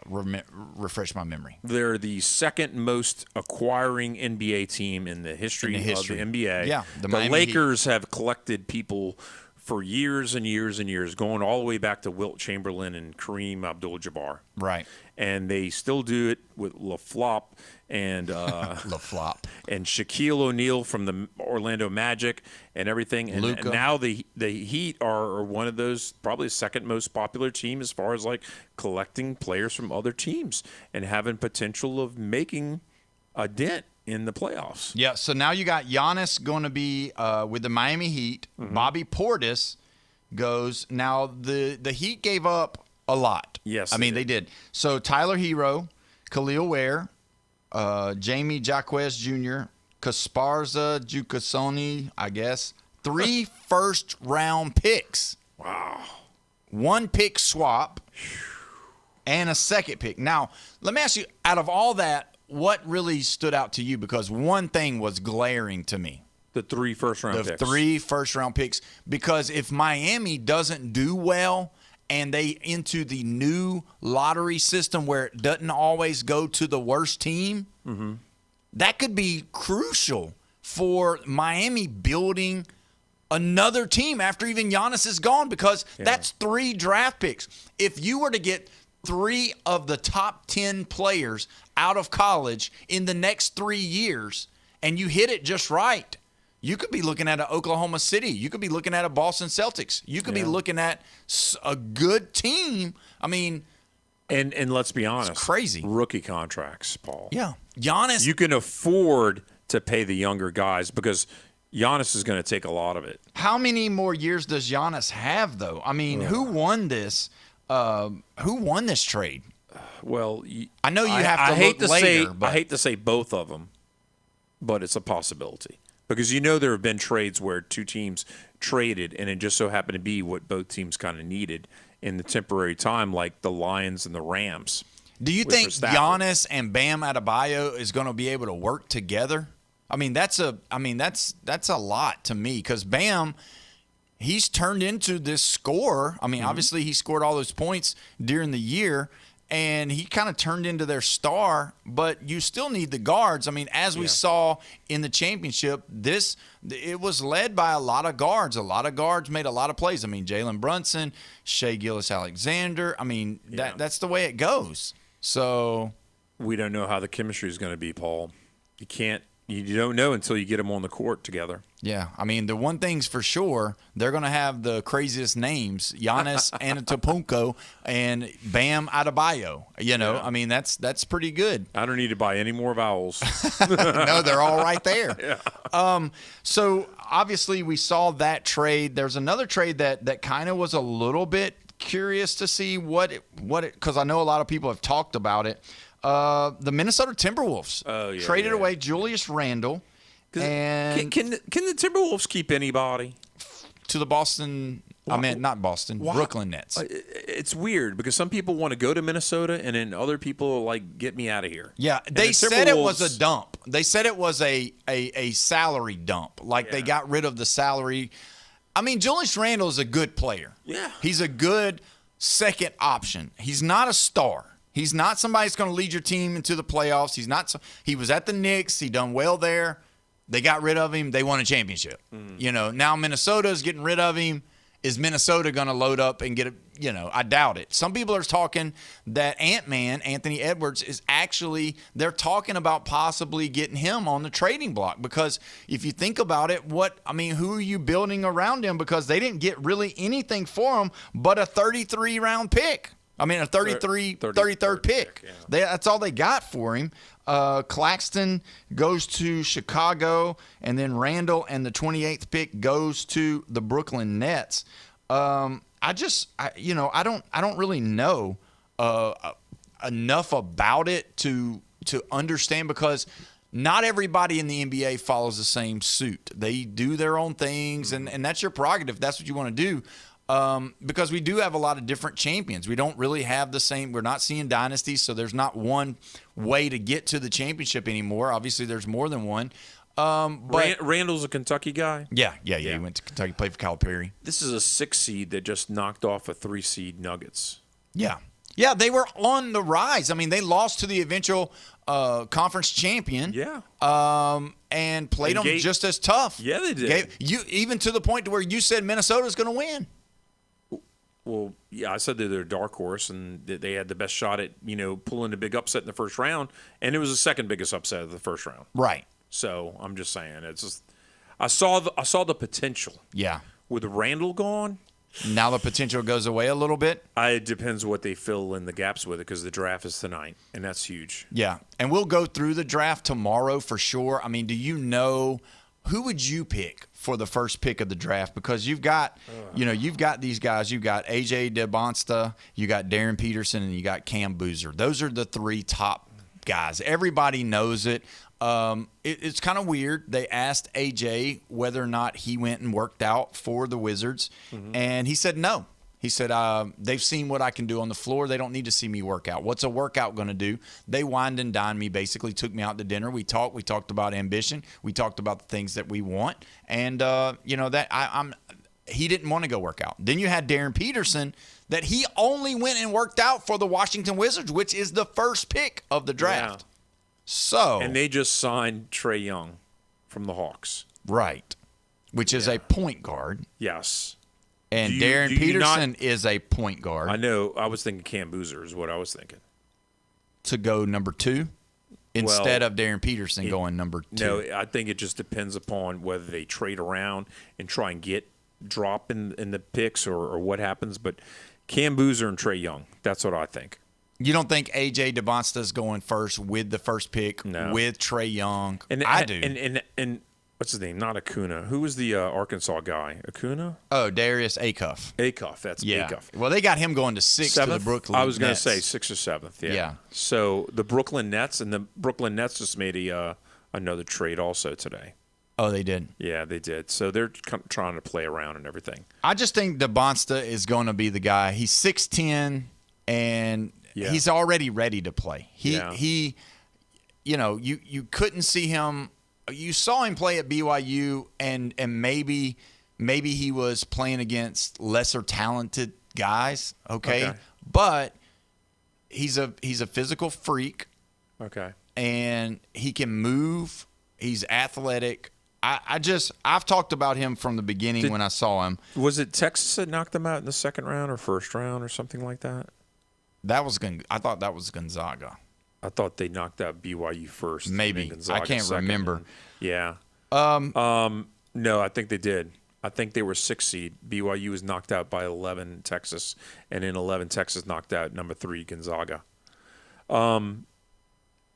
Refresh my memory. They're the second most acquiring NBA team in the history of the NBA. Yeah, the Miami Lakers have collected people for years and years and years, going all the way back to Wilt Chamberlain and Kareem Abdul-Jabbar. Right. And they still do it with LaFlop and LaFlop and Shaquille O'Neal from the Orlando Magic and everything. And now the Heat are one of those, probably the second most popular team as far as like collecting players from other teams and having potential of making a dent in the playoffs. Yeah, so now you got Giannis going to be with the Miami Heat. Mm-hmm. Bobby Portis goes. Now, the Heat gave up a lot. Yes, I mean, they did. So Tyler Hero, Khalil Ware, Jamie Jaquez Jr., Kasparza Jukasoni, I guess. 3 first-round picks. Wow. 1 pick swap and a second pick. Now, let me ask you, out of all that, what really stood out to you? Because one thing was glaring to me. The 3 first-round picks. The 3 first-round picks. Because if Miami doesn't do well and they into the new lottery system where it doesn't always go to the worst team, that could be crucial for Miami building another team after even Giannis is gone, because that's 3 draft picks. If you were to get 3 of the top 10 players out of college in the next 3 years, and you hit it just right, you could be looking at an Oklahoma City. You could be looking at a Boston Celtics. You could be looking at a good team. I mean, and let's be honest, it's crazy. Rookie contracts, Paul. Yeah, Giannis. You can afford to pay the younger guys because Giannis is going to take a lot of it. How many more years does Giannis have, though? I mean, who won this? Who won this trade? Well, I know you have to look later. I hate to say both of them, but it's a possibility. Because there have been trades where 2 teams traded, and it just so happened to be what both teams kind of needed in the temporary time, like the Lions and the Rams. Do you think Giannis and Bam Adebayo is going to be able to work together? I mean, that's a lot to me, because Bam, he's turned into this scorer. I mean, obviously he scored all those points during the year, and he kind of turned into their star, but you still need the guards. I mean, as we saw in the championship, it was led by a lot of guards. A lot of guards made a lot of plays. I mean, Jalen Brunson, Shai Gilgeous-Alexander. I mean, that's the way it goes. So we don't know how the chemistry is going to be, Paul. You don't know until you get them on the court together. Yeah, I mean, the one thing's for sure, they're going to have the craziest names, Giannis Antetokounmpo and Bam Adebayo. I mean, that's pretty good. I don't need to buy any more vowels. No, they're all right there. Yeah. So, obviously, we saw that trade. There's another trade that kind of was a little bit curious to see what because I know a lot of people have talked about it. The Minnesota Timberwolves traded away Julius Randle. And can the Timberwolves keep anybody? To the Boston, not Boston, Brooklyn Nets. It's weird because some people want to go to Minnesota, and then other people are like, get me out of here. Yeah, they said it was a dump. They said it was a salary dump. Like they got rid of the salary. I mean, Julius Randle is a good player. Yeah. He's a good second option. He's not a star. He's not somebody that's going to lead your team into the playoffs. He was at the Knicks. He done well there. They got rid of him. They won a championship. Now Minnesota's getting rid of him. Is Minnesota going to load up and get a, I doubt it. Some people are talking that Ant-Man, Anthony Edwards, they're talking about possibly getting him on the trading block because if you think about it, who are you building around him? Because they didn't get really anything for him but a 33-round pick. A 33rd pick. Yeah. That's all they got for him. Claxton goes to Chicago, and then Randall and the 28th pick goes to the Brooklyn Nets. I don't really know enough about it to understand because not everybody in the NBA follows the same suit. They do their own things, and that's your prerogative. That's what you want to do. Because we do have a lot of different champions. We don't really have the same – we're not seeing dynasties, so there's not one way to get to the championship anymore. Obviously, there's more than one. But Randall's a Kentucky guy? Yeah. He went to Kentucky, played for Calipari. This is a 6 seed that just knocked off a 3 seed Nuggets. Yeah. Yeah, they were on the rise. I mean, they lost to the eventual conference champion. Yeah. And played them just as tough. Yeah, they did. Even to the point to where you said Minnesota's going to win. Well, yeah, I said they're a dark horse, and they had the best shot at pulling the big upset in the first round, and it was the second biggest upset of the first round. Right. So I'm just saying, it's just I saw the potential. Yeah. With Randall gone, now the potential goes away a little bit. It depends what they fill in the gaps with it because the draft is tonight, and that's huge. Yeah, and we'll go through the draft tomorrow for sure. I mean, do you know? Who would you pick for the first pick of the draft? Because you've got these guys. You've got A.J. DeBonsta, you got Darren Peterson, and you got Cam Boozer. Those are the 3 top guys. Everybody knows it. It's kind of weird. They asked A.J. whether or not he went and worked out for the Wizards, and he said no. He said, they've seen what I can do on the floor. They don't need to see me work out. What's a workout going to do? They wined and dined me, basically took me out to dinner. We talked. We talked about ambition. We talked about the things that we want. And, he didn't want to go work out. Then you had Darren Peterson that he only went and worked out for the Washington Wizards, which is the first pick of the draft. Yeah. And they just signed Trae Young from the Hawks. Right, which is a point guard. Yes. And Darren Peterson is a point guard. I know. I was thinking Cam Boozer is what I was thinking. To go number 2 instead of Darren Peterson going number 2. No, I think it just depends upon whether they trade around and try and drop in the picks or what happens. But Cam Boozer and Trae Young, that's what I think. You don't think A.J. DeBonsta is going first with the first pick with Trae Young? And I do. And what's his name? Not Acuna. Who was the Arkansas guy? Acuna? Oh, Darius Acuff. That's Acuff. Well, they got him going to 6th to the Brooklyn Nets. I was going to say 6th or 7th. Yeah. So the Brooklyn Nets just made another trade also today. Oh, they did? Yeah, they did. So they're trying to play around and everything. I just think DeBonsta is going to be the guy. He's 6'10", and he's already ready to play. You couldn't see him. You saw him play at BYU, and maybe he was playing against lesser talented guys. Okay. But he's a physical freak. Okay, and he can move. He's athletic. I've talked about him from the beginning when I saw him. Was it Texas that knocked him out in the second round or first round or something like that? I thought that was Gonzaga. I thought they knocked out BYU first. Maybe. I can't remember. Yeah. No, I think they did. I think they were 6 seed. BYU was knocked out by 11 Texas, and in 11 Texas knocked out number 3 Gonzaga.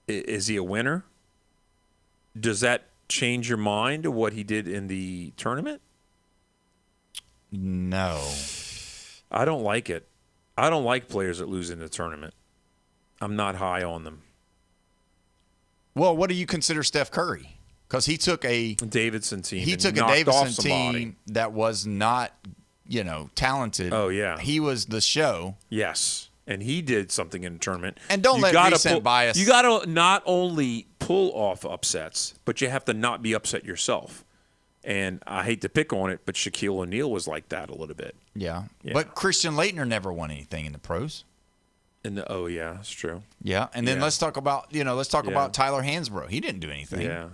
Is he a winner? Does that change your mind of what he did in the tournament? No. I don't like it. I don't like players that lose in the tournament. I'm not high on them. Well, what do you consider Steph Curry? Because he took a Davidson team. He took a Davidson team that was not, talented. Oh, yeah. He was the show. Yes. And he did something in the tournament. And don't let recent bias. You got to not only pull off upsets, but you have to not be upset yourself. And I hate to pick on it, but Shaquille O'Neal was like that a little bit. Yeah. But Christian Laettner never won anything in the pros. Oh, yeah, that's true. Yeah. And then let's talk about, about Tyler Hansbrough. He didn't do anything. Yeah.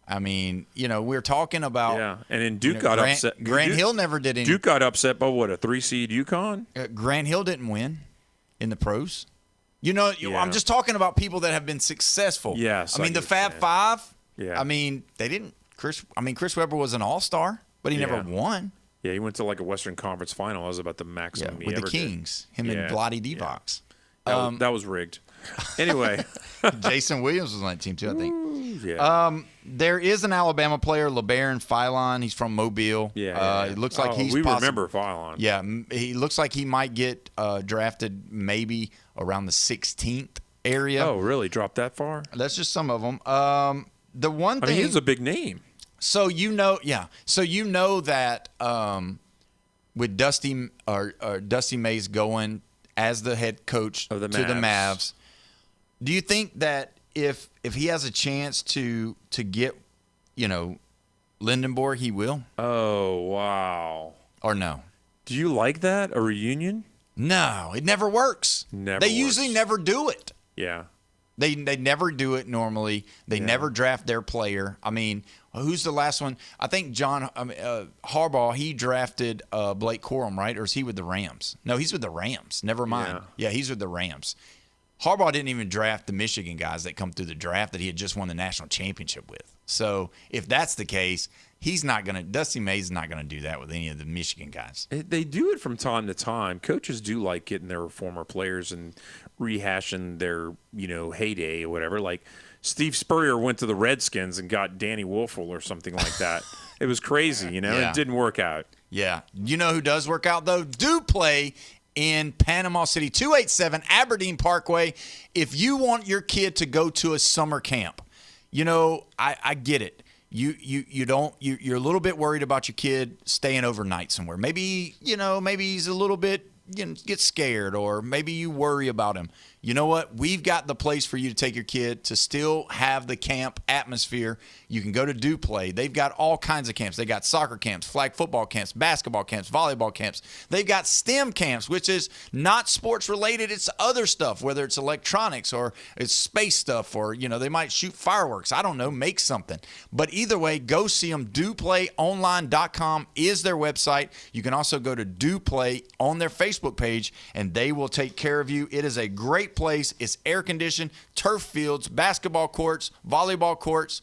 I mean, we're talking about. Yeah. And then Duke got upset. Grant Hill never did anything. Duke got upset by what, a 3-seed UConn? Grant Hill didn't win in the pros. I'm just talking about people that have been successful. Yes. I mean, the Fab Five. Yeah. I mean, they didn't. Chris Webber was an all-star, but he never won. Yeah, he went to like a Western Conference final. That was about the maximum he with ever the Kings. Him and Bloody Divox. That was rigged. Anyway. Jason Williams was on that team too, I think. Yeah. There is an Alabama player, LeBaron Philon. He's from Mobile. It looks like he's remember Philon. Yeah, he looks like he might get drafted maybe around the 16th area. Oh, really? Dropped that far? That's just some of them. The one thing, he's a big name. So that with Dusty Mays going as the head coach of the Mavs, do you think that if he has a chance to get, Lindenborg, he will? Oh, wow. Or no? Do you like that? A reunion? No, it never works. They usually never do it. Yeah. They never do it normally. They never draft their player. I mean, who's the last one? I think Harbaugh, he drafted Blake Corum, right? Or is he with the Rams? No, he's with the Rams. Never mind. Yeah, he's with the Rams. Harbaugh didn't even draft the Michigan guys that come through the draft that he had just won the national championship with. So if that's the case, Dusty Mays is not going to do that with any of the Michigan guys. They do it from time to time. Coaches do like getting their former players and rehashing their, heyday or whatever. Like Steve Spurrier went to the Redskins and got Danny Wolfel or something like that. It was crazy, It didn't work out. Yeah. You know who does work out, though? Do play in Panama City, 287 Aberdeen Parkway. If you want your kid to go to a summer camp, I get it. You're a little bit worried about your kid staying overnight somewhere. Maybe he's a little bit, get scared, or maybe you worry about him. You know what? We've got the place for you to take your kid to still have the camp atmosphere. You can go to Do Play. They've got all kinds of camps. They got soccer camps, flag football camps, basketball camps, volleyball camps. They've got STEM camps, which is not sports related. It's other stuff, whether it's electronics or it's space stuff, or, they might shoot fireworks. I don't know, make something. But either way, go see them. DoPlayOnline.com is their website. You can also go to Do Play on their Facebook page, and they will take care of you. It is a great place. It's air conditioned, turf fields, basketball courts, volleyball courts,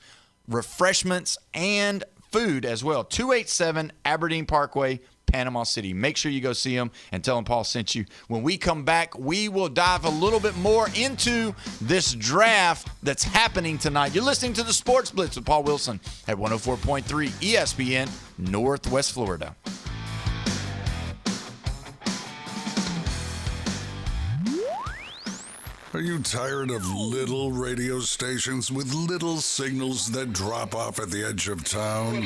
refreshments, and food as well. 287 Aberdeen Parkway, Panama City. Make sure you go see them and tell them Paul sent you. When we come back, we will dive a little bit more into this draft that's happening tonight. You're listening to the Sports Blitz with Paul Wilson at 104.3 ESPN, Northwest Florida. Are you tired of little radio stations with little signals that drop off at the edge of town?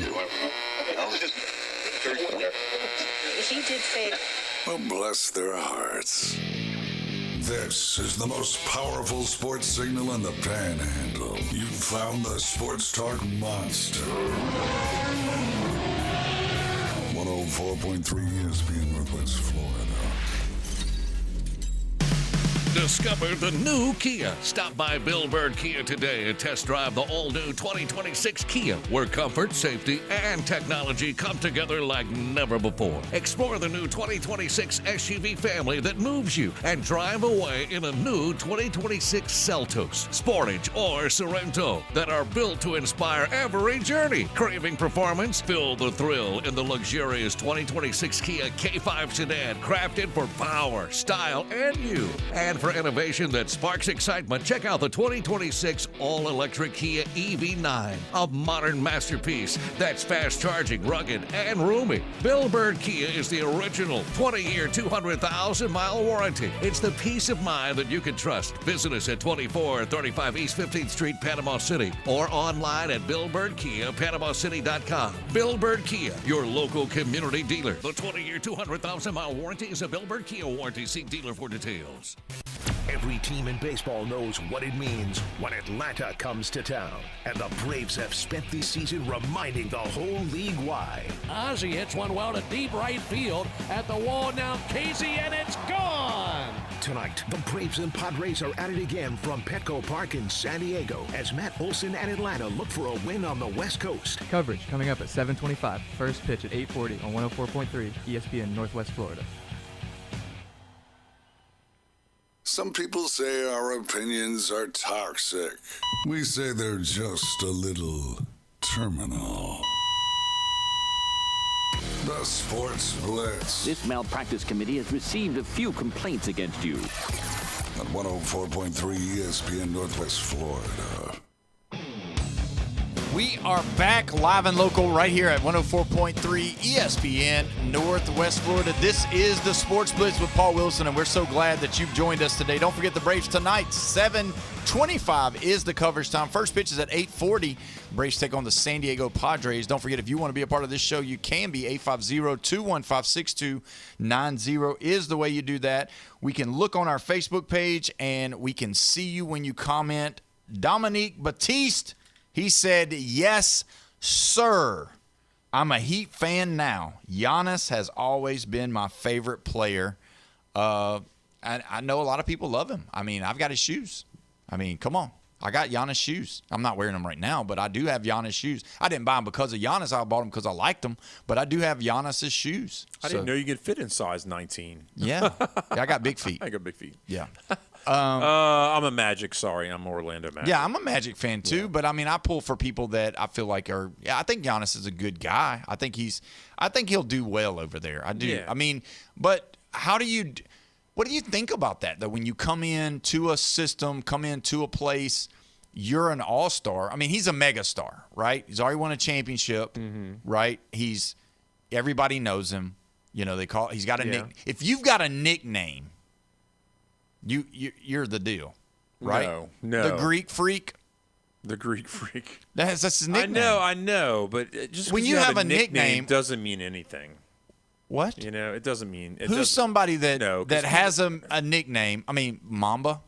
She did say, Well, bless their hearts. This is the most powerful sports signal in the Panhandle. You've found the Sports Talk Monster. 104.3 ESPN Northwest Florida. Discover the new Kia. Stop by Bill Bird Kia today and test drive the all-new 2026 Kia, where comfort, safety, and technology come together like never before. Explore the new 2026 SUV family that moves you and drive away in a new 2026 Seltos, Sportage, or Sorento that are built to inspire every journey. Craving performance? Feel the thrill in the luxurious 2026 Kia K5 sedan, crafted for power, style, and you. And for for innovation that sparks excitement, check out the 2026 all-electric Kia EV9, a modern masterpiece that's fast-charging, rugged, and roomy. Bill Bird Kia is the original 20-year, 200,000-mile warranty. It's the peace of mind that you can trust. Visit us at 2435 East 15th Street, Panama City, or online at BillBirdKiaPanamaCity.com. Bill Bird Kia, your local community dealer. The 20-year, 200,000-mile warranty is a Bill Bird Kia warranty. See dealer for details. Every team in baseball knows what it means when Atlanta comes to town. And the Braves have spent this season reminding the whole league why. Ozzie hits one well to deep right field at the wall. Now Casey, and it's gone. Tonight, the Braves and Padres are at it again from Petco Park in San Diego as Matt Olson and Atlanta look for a win on the West Coast. Coverage coming up at 7:25. First pitch at 8:40 on 104.3 ESPN Northwest Florida. Some people say our opinions are toxic. We say they're just a little terminal. The Sports Blitz. This malpractice committee has received a few complaints against you. On 104.3 ESPN Northwest Florida. We are back live and local right here at 104.3 ESPN Northwest Florida. This is the Sports Blitz with Paul Wilson, and we're so glad that you've joined us today. Don't forget the Braves tonight, 7:25 is the coverage time. First pitch is at 8:40. Braves take on the San Diego Padres. Don't forget, if you want to be a part of this show, you can be. 850-215-6290 is the way you do that. We can look on our Facebook page, and we can see you when you comment. Dominique Batiste, he said, yes, sir. I'm a Heat fan now. Giannis has always been my favorite player. I know a lot of people love him. I mean, I've got his shoes. I mean, come on. I got Giannis shoes. I'm not wearing them right now, but I do have Giannis shoes. I didn't buy them because of Giannis. I bought them because I liked them, but I do have Giannis's shoes. I didn't know you could fit in size 19. Yeah. I got big feet. I got big feet. Yeah. I'm a Magic. Sorry, I'm Orlando Magic. Yeah, I'm a Magic fan too, but I mean, I pull for people that I feel like are. Yeah, I think Giannis is a good guy. I think he'll do well over there. I do. Yeah. I mean, but what do you think about that though? When you come into a system, come into a place, you're an all-star. I mean, he's a mega-star, right? He's already won a championship, right? Everybody knows him. You know, he's got a nick. If you've got a nickname, you're the deal, right? No. The Greek Freak. The Greek Freak. That's his nickname. I know, but just when you have a nickname doesn't mean anything. What? You know, it doesn't mean. Who's somebody that has a nickname? I mean, Mamba.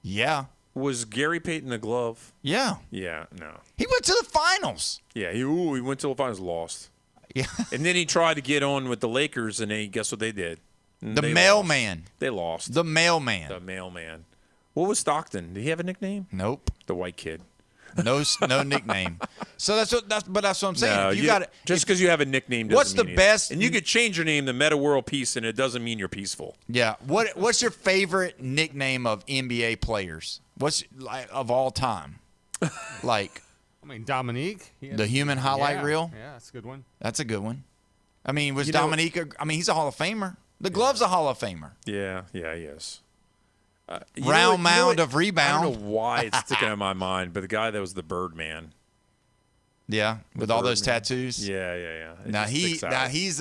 Yeah. Was Gary Payton the glove? Yeah. Yeah. No. He went to the finals. Yeah. He went to the finals, lost. Yeah. And then he tried to get on with the Lakers, and guess what they did? The mailman. They lost. The mailman. The mailman. What was Stockton? Did he have a nickname? Nope. The white kid. No nickname. So that's what I'm saying. No, you got just because you have a nickname doesn't what's mean the anything. best? And you could change your name to Meta World Peace, and it doesn't mean you're peaceful. Yeah. What's your favorite nickname of NBA players? What's of all time? Like, I mean, Dominique. The human highlight reel. Yeah, that's a good one. That's a good one. I mean, Dominique? He's a Hall of Famer. The Glove's a Hall of Famer. Yeah, he is. Round mound of rebound. I don't know why it's sticking in my mind, but the guy that was the Birdman. Yeah, with all those tattoos. Yeah. Now he's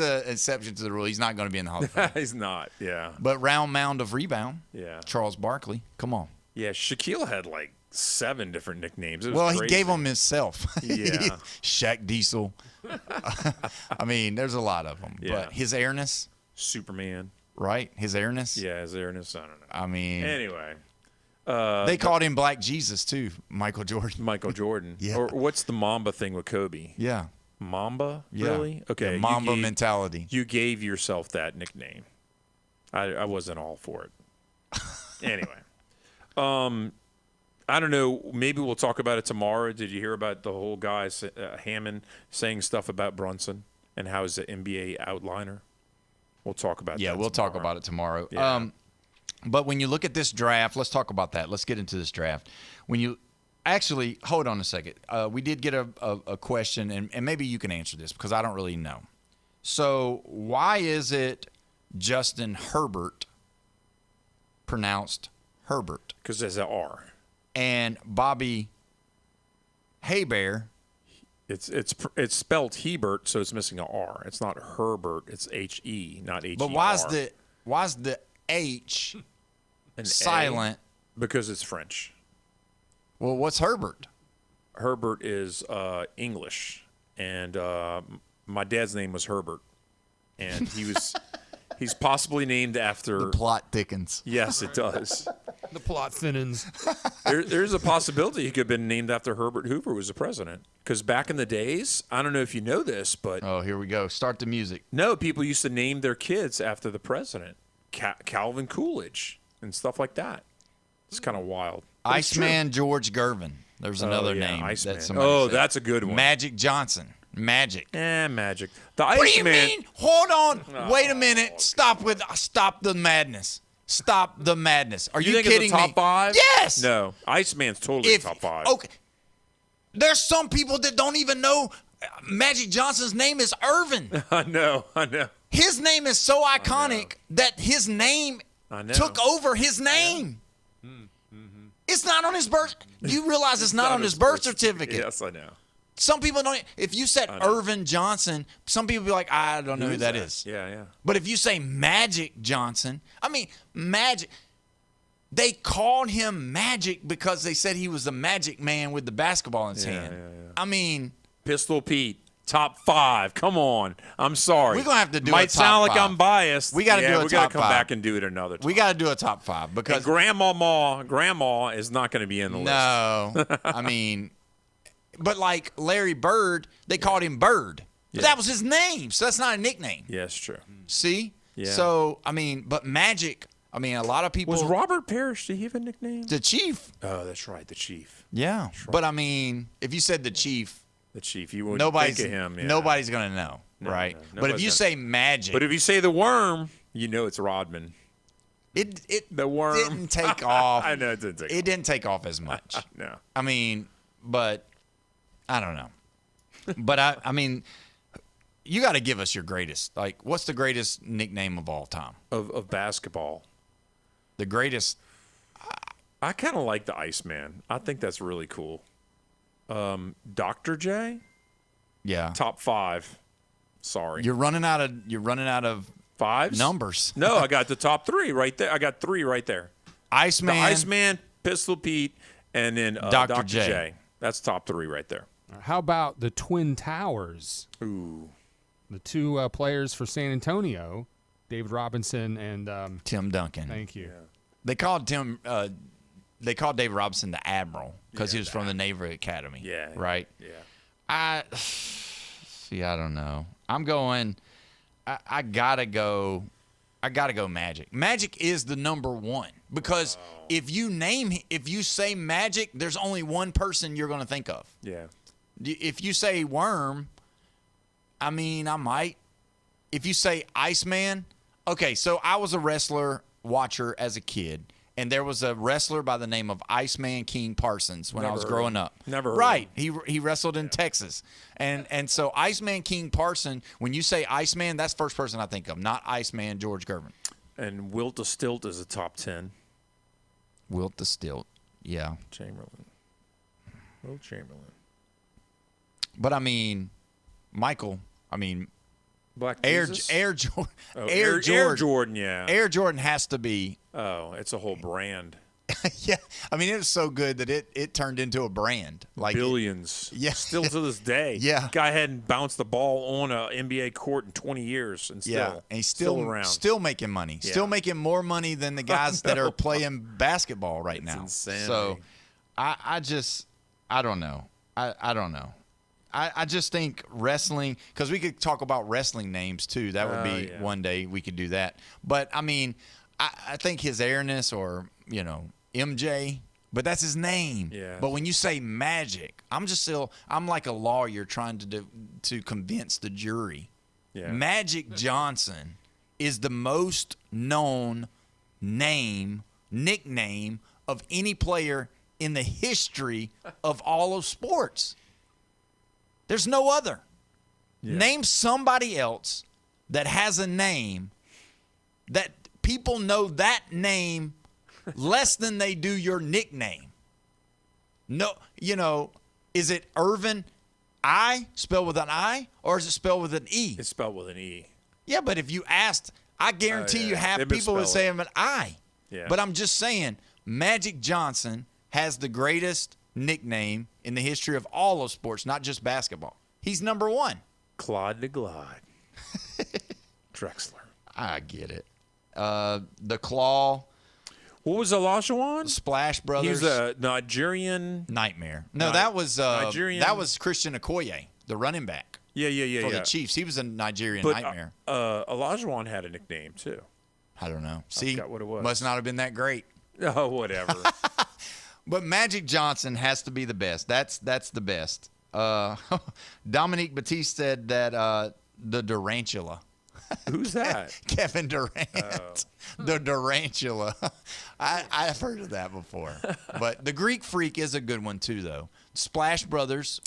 an exception to the rule. He's not going to be in the Hall of Fame. He's not. Yeah. But round mound of rebound. Yeah. Charles Barkley. Come on. Yeah, Shaquille had like 7 different nicknames. It was well, crazy. He gave them himself. Yeah. Shaq Diesel. I mean, there's a lot of them. Yeah. But his airness. Superman. Right? His airness. Yeah, his airness. I don't know. I mean. Anyway. They called him Black Jesus, too, Michael Jordan. Michael Jordan. Yeah. Or what's the Mamba thing with Kobe? Yeah. Mamba? Yeah. Really? Okay. The Mamba mentality. You gave yourself that nickname. I wasn't all for it. Anyway. I don't know. Maybe we'll talk about it tomorrow. Did you hear about the whole guy, Hammond, saying stuff about Brunson and how he's an NBA outliner? We'll talk about that. Yeah, we'll talk about it tomorrow. Yeah. But when you look at this draft, let's talk about that. Let's get into this draft. Actually, hold on a second. We did get a question, and maybe you can answer this because I don't really know. So why is it Justin Herbert pronounced Herbert. Because there's an R. And Bobby Hebert. It's spelled Hebert, so it's missing an R. It's not Herbert. It's H-E, not H-E-R. But why's the H silent? Because it's French. Well, what's Herbert? Herbert is English, and my dad's name was Herbert, and he's possibly named after. The plot thickens. Yes, it does. The plot thinnens. There's a possibility he could have been named after Herbert Hoover, who was the president. Because back in the days, I don't know if you know this, but oh, here we go. Start the music. No, people used to name their kids after the president, Calvin Coolidge and stuff like that. It's kind of wild. Iceman George Gervin. There's another name. Iceman. That that's a good one. Magic Johnson. Magic. Magic. The What do you Iceman. mean? Hold on. Wait a minute. Stop the madness. Stop the madness. Are you think kidding it's a top me? 5? Yes. No, Iceman's totally top 5. Okay. There's some people that don't even know Magic Johnson's name is Irvin. I know. His name is so iconic that his name took over his name. It's not on his birth. You realize it's not on his birth certificate. Yes, I know. Some people don't. If you said Irvin Johnson, some people be like, I don't know who that is. Yeah. But if you say Magic Johnson, Magic. They called him Magic because they said he was the Magic Man with the basketball in his hand. Yeah. Pistol Pete, top 5. Come on. I'm sorry. We're gonna have to do. Might a top sound like 5. I'm biased. We got to do a top 5. We got to come back and do it another time. We got to do a top 5 because and Grandma is not going to be in the list. No, but like Larry Bird, they called him Bird. But that was his name, so that's not a nickname. Yeah, it's true. See? Yeah. So but Magic. A lot of people. Was Robert Parrish, did he have a nickname? The Chief. Oh, that's right, the Chief. Yeah. Right. But if you said the Chief, you wouldn't think of him. Yeah. Nobody's going to know, right? No, but if you say Magic. But if you say the Worm, you know it's Rodman. The Worm didn't take off. I know it didn't take off. It didn't take off as much. No. But I don't know. But you got to give us your greatest. Like, what's the greatest nickname of all time? Of basketball. The greatest. I kind of like the Iceman. I think that's really cool. Dr. J? Yeah. Top 5. Sorry. You're running out of 5s? Numbers. No, I got the top 3 right there. I got 3 right there. Iceman. The Iceman, Pistol Pete, and then Dr. J. That's top 3 right there. How about the Twin Towers? Ooh. The 2 players for San Antonio, David Robinson and Tim Duncan. Thank you. Yeah. They called David Robinson the Admiral because he was from the Naval Academy. Yeah. Right? Yeah. I don't know. I'm going I gotta go Magic. Magic is the number 1 because if you say Magic, there's only one person you're gonna think of. Yeah. If you say Worm, I might. If you say Iceman, okay, so I was a wrestler watcher as a kid, and there was a wrestler by the name of Iceman King Parsons when I was growing up. Never heard right. He wrestled in Texas. And so Iceman King Parson, when you say Iceman, that's the first person I think of, not Iceman George Gervin. And Wilt the Stilt is a top 10. Wilt the Stilt, yeah. Chamberlain. Wilt Chamberlain. But Michael, Black Air Jesus? Jordan. Air Jordan, yeah. Air Jordan has to be. Oh, it's a whole brand. Yeah, it was so good that it turned into a brand. Like billions. Yeah, still to this day. Yeah, guy hadn't bounced the ball on an NBA court in 20 years, and still, and he's still around, still making money, still making more money than the guys that are playing basketball right now. Insanity. So, I don't know. I don't know. I just think wrestling, because we could talk about wrestling names too. That would be one day we could do that. But I think his airness or MJ, but that's his name. Yeah. But when you say Magic, I'm like a lawyer trying to convince the jury. Yeah. Magic Johnson is the most known nickname of any player in the history of all of sports. There's no other. Yeah. Name somebody else that has a name that people know that name less than they do your nickname. No, is it Irvin I spelled with an I, or is it spelled with an E? It's spelled with an E. Yeah, but if you asked, I guarantee you half people would say an I. Yeah. But I'm just saying, Magic Johnson has the greatest nickname in the history of all of sports, not just basketball. He's number one. Claude de Glide. Drexler. I get it. The Claw. What was Olajuwon? Splash Brothers. He's a Nigerian nightmare. No, that was Nigerian. That was Christian Okoye, the running back. Yeah. For the Chiefs, he was a Nigerian nightmare. Olajuwon had a nickname too. I don't know. See, forgot what it was. Must not have been that great. Oh, whatever. But Magic Johnson has to be the best. That's the best. Dominique Batiste said that the Durantula. Who's that? Kevin Durant. The Durantula. I've heard of that before. But the Greek Freak is a good one too, though. Splash Brothers.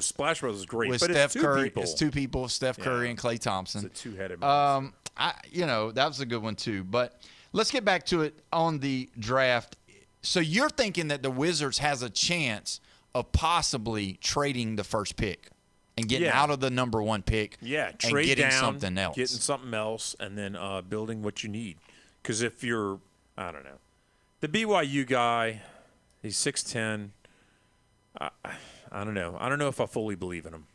Splash Brothers is great. With but Steph it's Curry. people. It's two people, Steph Curry and Klay Thompson. It's a two-headed that was a good one too. But let's get back to it on the draft. So you're thinking that the Wizards has a chance of possibly trading the first pick and getting out of the number one pick and trade getting down, something else. Getting something else, and then building what you need. Because if you're, I don't know, the BYU guy, he's 6'10". I don't know. I don't know if I fully believe in him.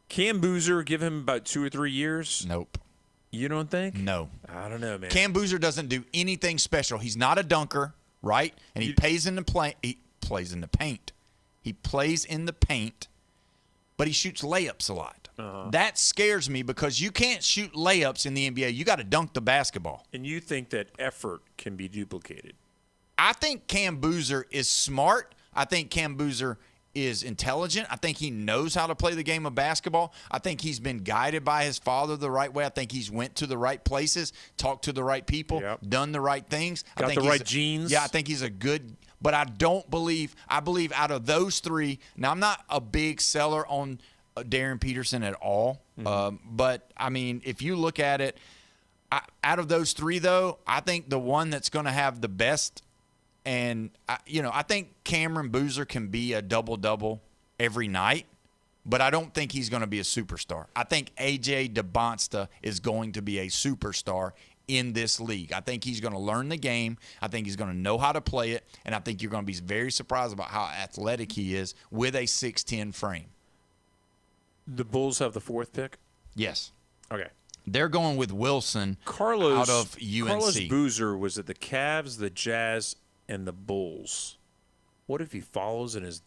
Cam Boozer, give him about 2 or 3 years. Nope. You don't think? No. I don't know, man. Cam Boozer doesn't do anything special. He's not a dunker, right? And he plays in the paint. He plays in the paint, but he shoots layups a lot. That scares me because you can't shoot layups in the NBA. You got to dunk the basketball. And you think that effort can be duplicated? I think Cam Boozer is smart. I think Cam Boozer is intelligent. I think he knows how to play the game of basketball. I think he's been guided by his father the right way. I think he's went to the right places, talked to the right people, done the right things. Got the right genes. Yeah, I think he's a good – but I believe out of those three – now, I'm not a big seller on Darren Peterson at all. But, I mean, if you look at it, out of those three, though, I think the one that's going to have the best – and, I think Cameron Boozer can be a double-double every night, but I don't think he's going to be a superstar. I think A.J. DeBonsta is going to be a superstar in this league. I think he's going to learn the game. I think he's going to know how to play it, and I think you're going to be very surprised about how athletic he is with a 6'10" frame. The Bulls have the 4th pick? Yes. Okay. They're going with Wilson out of UNC. Carlos Boozer was at the Cavs, the Jazz, and the Bulls. What if he follows in his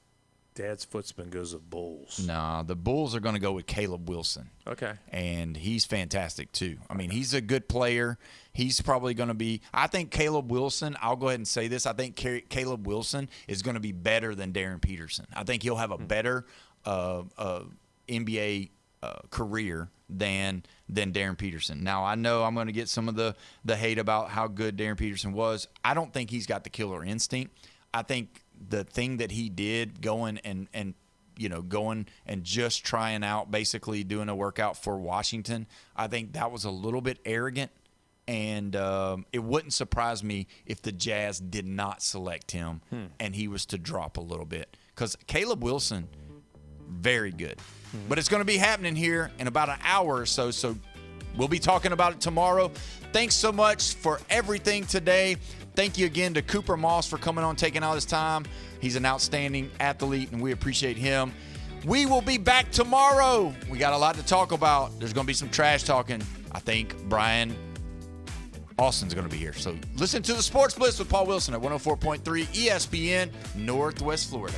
dad's footsteps and goes with Bulls? Nah, the Bulls are going to go with Caleb Wilson. Okay. And he's fantastic, too. I mean, he's a good player. He's probably going to be – I think Caleb Wilson – I'll go ahead and say this. I think Caleb Wilson is going to be better than Darren Peterson. I think he'll have a better NBA career than Darren Peterson. Now, I know I'm going to get some of the hate about how good Darren Peterson was. I don't think he's got the killer instinct. I think the thing that he did going and just trying out, basically doing a workout for Washington, I think that was a little bit arrogant. And it wouldn't surprise me if the Jazz did not select him and he was to drop a little bit. Because Caleb Wilson, very good. But it's going to be happening here in about an hour or so, so we'll be talking about it tomorrow. Thanks so much for everything today. Thank you again to Cooper Moss for coming on, taking all his time. He's an outstanding athlete, and we appreciate him. We will be back tomorrow. We got a lot to talk about. There's going to be some trash talking. I think Brian Austin's going to be here. So listen to the Sports Blitz with Paul Wilson at 104.3 ESPN, Northwest Florida.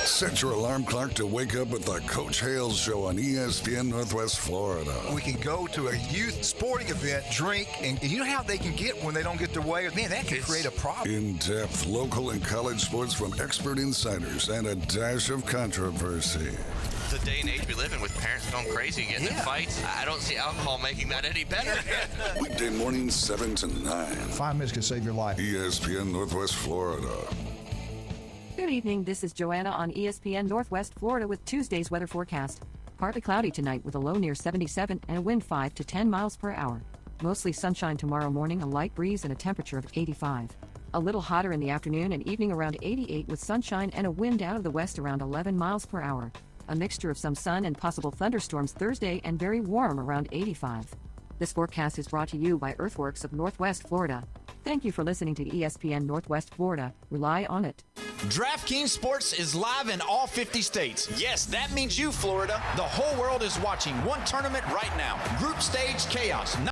Set your alarm clock to wake up with the Coach Hales Show on ESPN Northwest Florida. We can go to a youth sporting event, drink, and you know how they can get when they don't get their way? Man, that can create a problem. In-depth local and college sports from expert insiders and a dash of controversy. The day and age we live in with parents going crazy, getting in fights. I don't see alcohol making that any better. Weekday mornings 7 to 9. 5 minutes can save your life. ESPN Northwest Florida. Good evening, this is Joanna on ESPN Northwest Florida with Tuesday's weather forecast. Partly cloudy tonight with a low near 77 and a wind 5 to 10 miles per hour. Mostly sunshine tomorrow morning, a light breeze and a temperature of 85. A little hotter in the afternoon and evening around 88 with sunshine and a wind out of the west around 11 miles per hour. A mixture of some sun and possible thunderstorms Thursday and very warm around 85. This forecast is brought to you by Earthworks of Northwest Florida. Thank you for listening to ESPN Northwest Florida. Rely on it. DraftKings Sports is live in all 50 states. Yes, that means you, Florida. The whole world is watching one tournament right now. Group Stage Chaos.